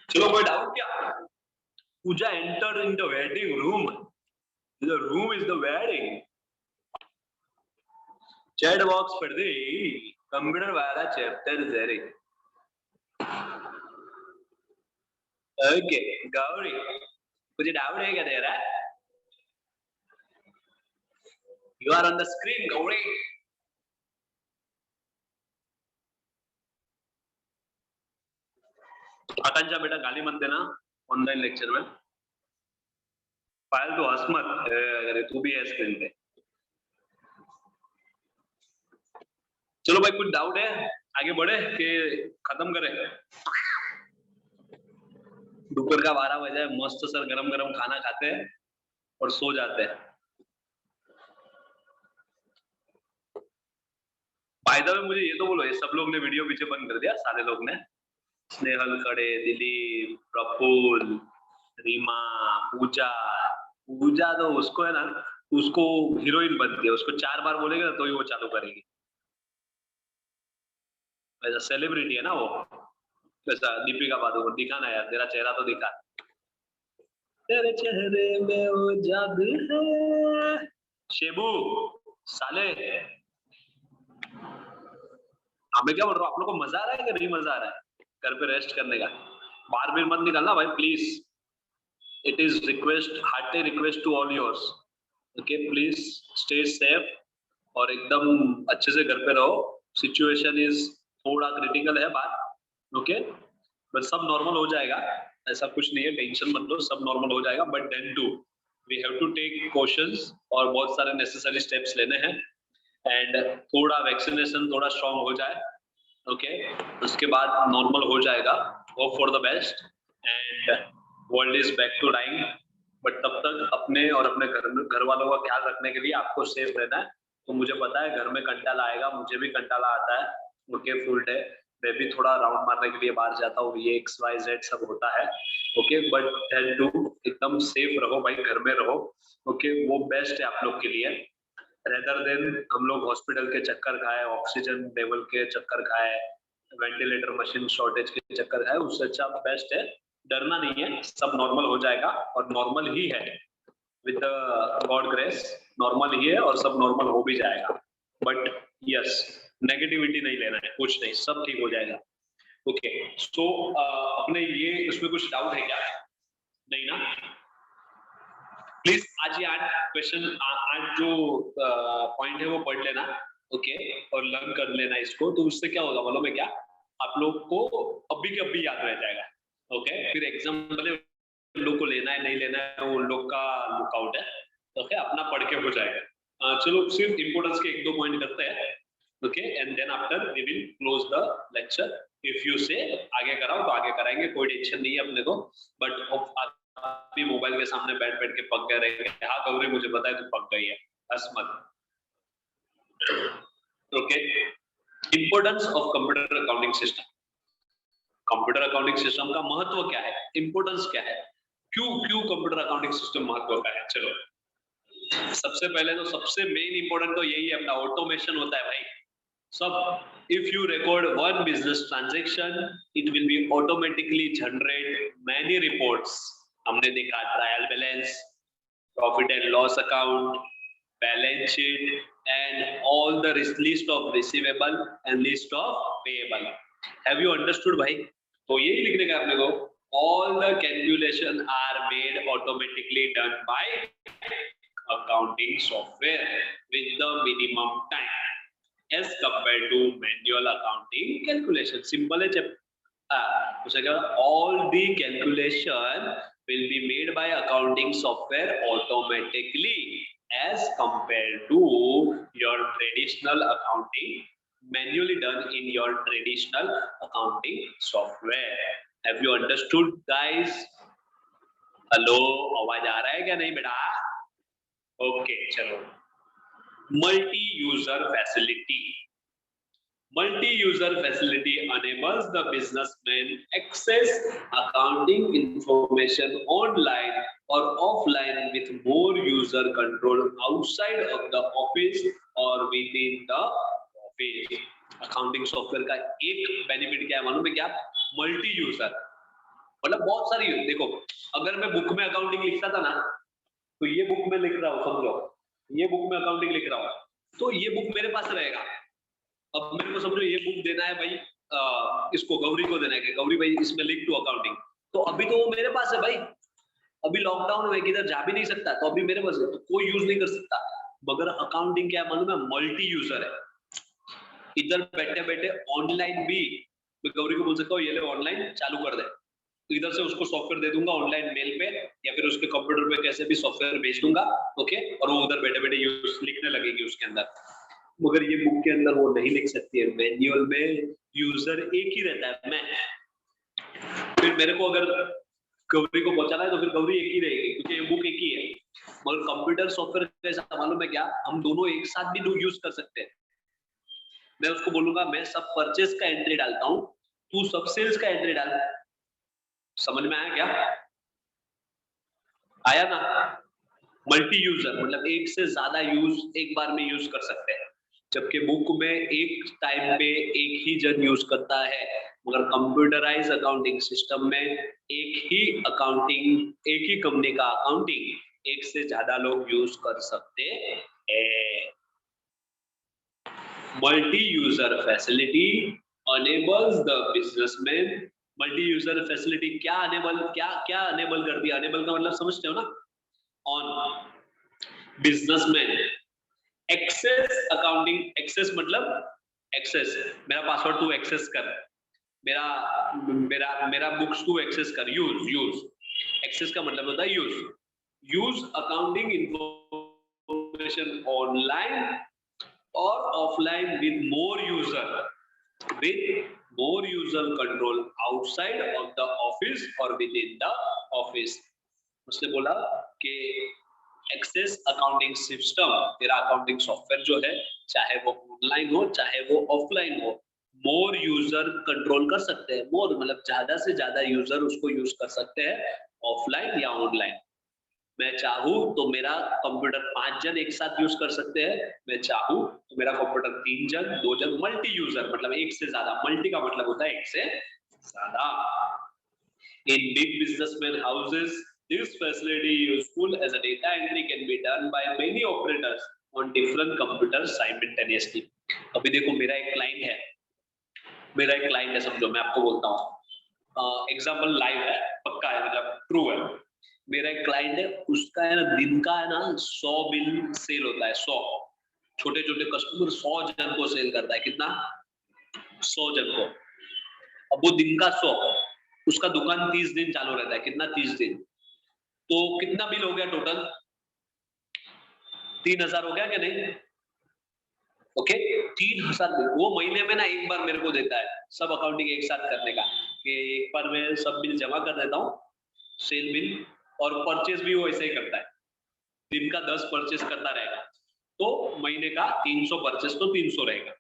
चलो कोई डाउट क्या। Puja enter in the wedding room, the room is the wedding. Chat box पर दे कंप्यूटर वाला चैप्टर जरे। ओके गौरी, कुछ डाउट है क्या तेरा, you are on the screen Gauri. Akanksha बेटा गाली मत देना ऑनलाइन लेक्चर में, पायल तो हंस मत, अरे तू भी है स्क्रीन पे। चलो भाई, कुछ डाउट है, आगे बढ़े कि खत्म करें? दोपहर का 12 बजे मस्त सर गरम गरम खाना खाते हैं और सो जाते हैं। फायदा में मुझे ये तो बोलो, ये सब लोग ने वीडियो पीछे बंद कर दिया, सारे लोग ने, स्नेहल खड़े, दिलीप, प्रफुल्ल, रीमा, पूजा। पूजा तो उसको है ना, उसको हीरोइन बनती है, उसको 4 बार बोलेगा ना तो ही वो चालू करेगी, वैसा सेलिब्रिटी है ना वो। वैसा दीपिका पादुकोण, दिखा ना यार, तेरा चेहरा तो दिखा, तेरे चेहरे में वो जादू है। शेबू साले, हमें क्या बोल रहा हूँ, आप लोग को मजा आ रहा है कि नहीं मजा आ रहा है घर पे रेस्ट करने का? बार बार मत निकलना भाई please, it is request, hearty request to all yours, okay please stay safe और एकदम अच्छे से घर पे रहो। सिचुएशन इज थोड़ा क्रिटिकल है बात, ओके, बट सब नॉर्मल हो जाएगा, ऐसा कुछ नहीं है, टेंशन मत लो, सब नॉर्मल हो जाएगा। But then too we have to take cautions और बहुत सारे नेसेसरी स्टेप्स लेने हैं, एंड थोड़ा वैक्सीनेशन थोड़ा स्ट्रांग हो जाए, ओके, उसके बाद नॉर्मल हो जाएगा। Hope for the best and world is back to life, but तब तक अपने और अपने घर वालों का ख्याल रखने के लिए आपको सेफ रहना है। तो मुझे पता है घर में कंटाला आएगा, मुझे भी कंटाला आता है, ओके, फुल डे मैं भी थोड़ा राउंड मारने के लिए बाहर जाता हूँ, ये XYZ सब होता है, ओके, बट देन टू एकदम सेफ रहो भाई, घर में रहो, ओके, वो बेस्ट है आप लोग के लिए, रेदर देन हम लोग हॉस्पिटल के चक्कर खाए, ऑक्सीजन लेवल के चक्कर खाए, वेंटिलेटर मशीन शॉर्टेज के चक्कर खाए, उससे अच्छा बेस्ट है डरना नहीं है, सब नॉर्मल हो जाएगा और नॉर्मल ही है, विद गॉड ग्रेस नॉर्मल ही है और सब नॉर्मल हो भी जाएगा। बट यस, नेगेटिविटी नहीं लेना है, कुछ नहीं, सब ठीक हो जाएगा, ओके। सो अपने ये उसमें कुछ डाउट है क्या? नहीं ना? प्लीज आज ये 8 क्वेश्चन, आज जो पॉइंट है वो पढ़ लेना, ओके, और लर्न कर लेना इसको, तो उससे क्या होगा मालूम है क्या? आप लोग को अभी के अभी याद रह जाएगा, ओके, फिर एग्जाम वाले लोग को लेना है नहीं लेना है वो लोग का लुकआउट है, ओके, अपना पढ़ के हो जाएगा। चलो सिर्फ इंपोर्टेंस के 1-2 पॉइंट करते हैं, okay, and then after we will close the lecture. If you say आगे कराओ तो आगे कराएंगे, कोई टेंशन नहीं है अपने को, बट भी मोबाइल के सामने बैठ बैठ के पक गए रहेंगे। हाँ गौरी मुझे पता है तू पक गई है, हंस मत, okay. Importance of computer accounting system, computer accounting system का महत्व क्या है, इंपोर्टेंस क्या है, क्यों क्यों कंप्यूटर अकाउंटिंग सिस्टम महत्व का है? चलो सबसे पहले तो सबसे मेन इंपोर्टेंट तो यही है अपना ऑटोमेशन होता है भाई सब। If you record one business transaction it will be automatically generate many reports. हमने देखा trial balance, profit and loss account, balance sheet and all the list of receivable and list of payable. Have you understood भाई? तो यही लिखने का अपने को, all the calculation are made automatically done by accounting software with the minimum time as compared to manual accounting calculation. Simple है जब उसे क्या, all the calculation will be made by accounting software automatically as compared to your traditional accounting manually done in your traditional accounting software. Have you understood guys? Hello, आवाज आ रहा है क्या नहीं बेटा? ओके चलो, multi user facility. Multi user facility enables the businessman access accounting information online or offline with more user control outside of the office or within the office. Accounting software का एक benefit क्या है मालूम है क्या? Multi user, मतलब बहुत सारी, देखो अगर मैं बुक में अकाउंटिंग लिखता था ना, तो ये बुक में लिख रहा हूँ, समझो ये बुक में अकाउंटिंग लिख रहा हूँ, तो ये बुक मेरे पास रहेगा। अब मेरे को समझो ये बुक देना है भाई, इसको गौरी को देना है कि गौरी भाई इसमें लिख टू अकाउंटिंग, तो अभी तो वो मेरे पास है भाई, अभी लॉकडाउन में किधर जा भी नहीं सकता, तो अभी मेरे पास है, तो कोई यूज नहीं कर सकता। मगर अकाउंटिंग क्या है मालूम है? मल्टी यूजर है, इधर बैठे बैठे ऑनलाइन भी मैं गौरी को बोल सकता हूँ ये ले ऑनलाइन चालू कर दे, तो इधर से उसको सॉफ्टवेयर दे दूंगा ऑनलाइन मेल पे या फिर उसके कंप्यूटर पे कैसे भी सॉफ्टवेयर भेज दूंगा, ओके, और वो उधर बैठे बैठे यूज लिखने लगेगी उसके अंदर। मगर ये बुक के अंदर वो नहीं लिख सकती है। मैनुअल में यूजर एक ही रहता है, मैं। फिर मेरे को अगर गौरी को पहुंचाना है तो फिर गौरी एक ही रहेगी, क्योंकि ये बुक एक ही है। मगर कंप्यूटर सॉफ्टवेयर कैसा मालूम है क्या, हम दोनों एक साथ भी यूज कर सकते हैं। मैं उसको बोलूंगा मैं सब परचेज का एंट्री डालता हूँ, तू सब सेल्स का एंट्री डाल। समझ में आया क्या? आया ना? मल्टी यूजर मतलब एक से ज्यादा यूज एक बार में यूज कर सकते हैं, जबकि बुक में एक टाइम पे एक ही जन यूज करता है। मगर कंप्यूटराइज अकाउंटिंग सिस्टम में एक ही कंपनी का अकाउंटिंग एक से ज्यादा लोग यूज कर सकते हैं। Multi user facility enables the businessman। Multi user facility क्या अनेबल कर दिया? अनेबल का मतलब समझते हो ना? On businessman access accounting. Access मतलब एक्सेस, मेरा पासवर्ड तू एक्सेस कर, मेरा मेरा मेरा बुक्स तू एक्सेस कर। यूज एक्सेस का मतलब होता है यूज अकाउंटिंग इंफॉर्मेशन ऑनलाइन और offline with more user control outside of the office or within the office। उसने बोला कि एक्सेस अकाउंटिंग सिस्टम, तेरा अकाउंटिंग सॉफ्टवेयर जो है, चाहे वो ऑनलाइन हो चाहे वो ऑफलाइन हो, मोर यूजर कंट्रोल कर सकते हैं। मोर मतलब ज्यादा से ज्यादा यूजर उसको यूज कर सकते हैं, ऑफलाइन या ऑनलाइन। मैं चाहूँ तो मेरा कंप्यूटर 5 जन एक साथ यूज कर सकते हैं, मैं चाहूँ तो मेरा कंप्यूटर 3 जन 2 जन। मल्टी यूजर मतलब एक से ज्यादा, मल्टी का मतलब होता है एक से ज्यादा। In big businessmen houses, this facility useful as a data entry can be done by many operators on different computers simultaneously। अभी देखो मेरा एक क्लाइंट है, समझो मैं आपको बोलता हूँ एग्जाम्पल लाइव है, पक्का है, मतलब ट्रू है। मेरा एक क्लाइंट है, उसका है ना दिन का है ना 100 बिल सेल होता है। 100 छोटे छोटे कस्टमर 100 जन को सेल करता है। कितना? 100 जन को। अब वो दिन का 100, उसका दुकान 30 दिन चालू रहता है। कितना? 30 दिन। तो कितना बिल हो गया टोटल? 3000 हो गया क्या नहीं? ओके, 3000 बिल वो महीने में ना एक बार मेरे को देता है, सब अकाउंटिंग एक साथ करने का, कि एक बार मैं सब बिल जमा कर देता हूँ, सेल बिल, और परचेज भी वो ऐसे ही करता है। दिन का 10 परचेज करता रहेगा, तो महीने का 300 परचेज, तो 300 रहेगा।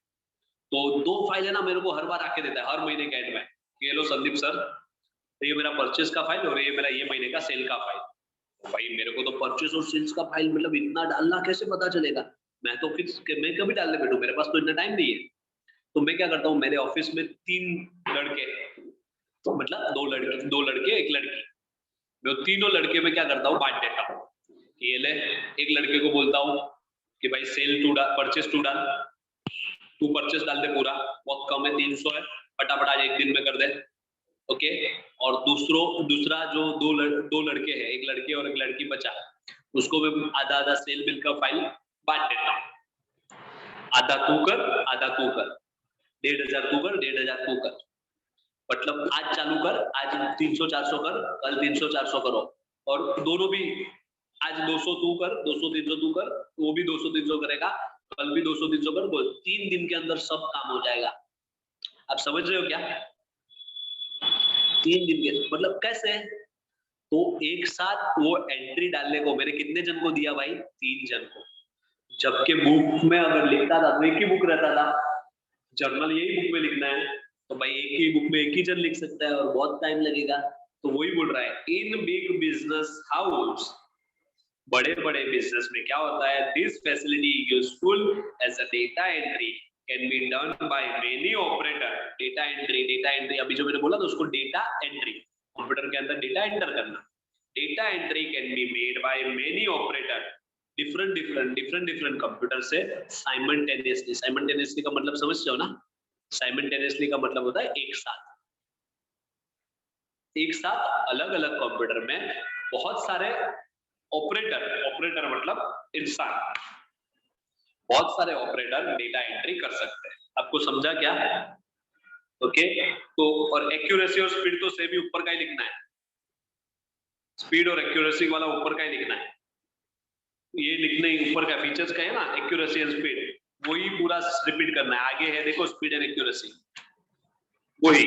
तो 2 फाइल है ना मेरे को हर बार आके देता है, हर महीने के एंड में। ये लो संदीप सर, ये मेरा परचेज का फाइल और ये मेरा ये महीने का सेल का फाइल। भाई मेरे को तो परचेज और सेल्स का फाइल मतलब इतना डालना कैसे पता चलेगा? मैं तो फिर मैं कभी डालने बैठूं, मेरे पास तो इतना टाइम नहीं है। तो मैं क्या करता हूँ, मेरे ऑफिस में 3 लड़के, तो मतलब 2 लड़के 1 लड़की, मैं तीनों लड़के में क्या करता हूँ, बांट देता हूँ। ये ले, एक लड़के को बोलता हूँ कि भाई सेल तू डाल, परचेज तू डाल, तू परचेज डाल दे पूरा, बहुत कम है 300 है, फटाफट आज एक दिन में कर दे। ओके। और दूसरा जो दो लड़के हैं, एक लड़के और एक लड़की बचा, उसको मैं आधा आधा सेल बिल का फाइल बांट देता हूँ। आधा तू कर, आधा तू कर, 1500 तू कर, 1500 तू कर। मतलब आज चालू कर, आज 300-400 कर, कल 300-400 करो। और दोनों भी आज 200 तू कर, 200-300 तू कर, वो भी 200-300 करेगा, कल भी 200-300 कर, 3 दिन के अंदर सब काम हो जाएगा। आप समझ रहे हो क्या? 3 दिन के मतलब कैसे? तो एक साथ वो एंट्री डालने को मेरे कितने जन को दिया भाई? 3 जन को। जबकि बुक में अगर लिखता था तो एक ही बुक रहता था, जर्नल यही बुक में लिखना है, तो भाई एक ही बुक में एक ही जन लिख सकता है और बहुत टाइम लगेगा। तो वही बोल रहा है, इन बिग बिजनेस हाउस, बड़े बड़े बिजनेस में क्या होता है, this facility useful as a data entry can be done by many operator. Data entry अभी जो मैंने बोला था उसको डेटा एंट्री, कंप्यूटर के अंदर डेटा एंटर करना। Data entry can be made by many operator, different computer से साइमल्टेनियसली। साइमल्टेनियसली का मतलब समझते हो ना? साइमल्टेनियसली का मतलब होता है एक साथ अलग अलग कंप्यूटर में बहुत सारे ऑपरेटर मतलब इंसान, बहुत सारे ऑपरेटर डेटा एंट्री कर सकते हैं। आपको समझा क्या? ओके। तो और एक्यूरेसी और स्पीड तो सेम ही ऊपर का ही लिखना है, स्पीड और एक्यूरेसी वाला ऊपर का ही लिखना है। ये लिखने ऊपर का फीचर्स का है ना, एक्यूरेसी एंड स्पीड, वही पूरा रिपीट करना है। आगे है देखो स्पीड एंड एक्यूरेसी, वही।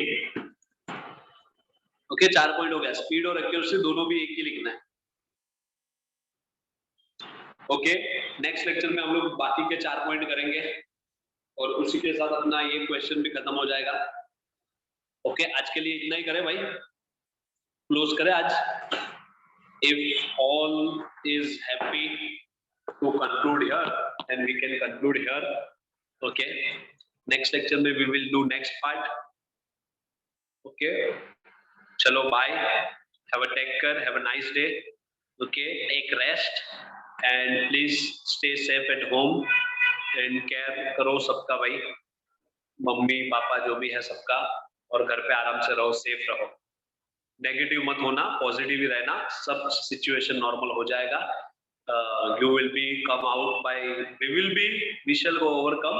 ओके 4 पॉइंट हो गया, स्पीड और एक्यूरेसी दोनों भी एक ही लिखना है। ओके नेक्स्ट लेक्चर में हम लोग बाकी के 4 पॉइंट करेंगे और उसी के साथ अपना ये क्वेश्चन भी खत्म हो जाएगा। ओके आज के लिए इतना ही करें भाई, क्लोज करें आज। If all is happy to conclude here and we can conclude here. Okay next lecture में we will do next part. Okay चलो bye, have a take care, have a nice day. Okay take rest and please stay safe at home and care करो सबका भाई, mummy papa जो भी है सबका, और घर पे आराम से रहो, सेफ रहो, नेगेटिव मत होना, पॉजिटिव ही रहना, सब सिचुएशन नॉर्मल हो जाएगा। You will be come out by, we will be, we shall go overcome,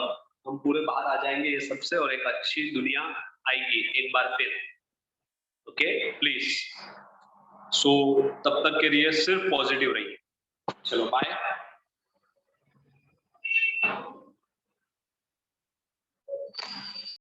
हम पूरे बाहर आ जाएंगे ये सबसे और एक अच्छी दुनिया आएगी एक बार फिर। ओके प्लीज, सो तब तक के लिए सिर्फ पॉजिटिव रहिए। चलो बाय।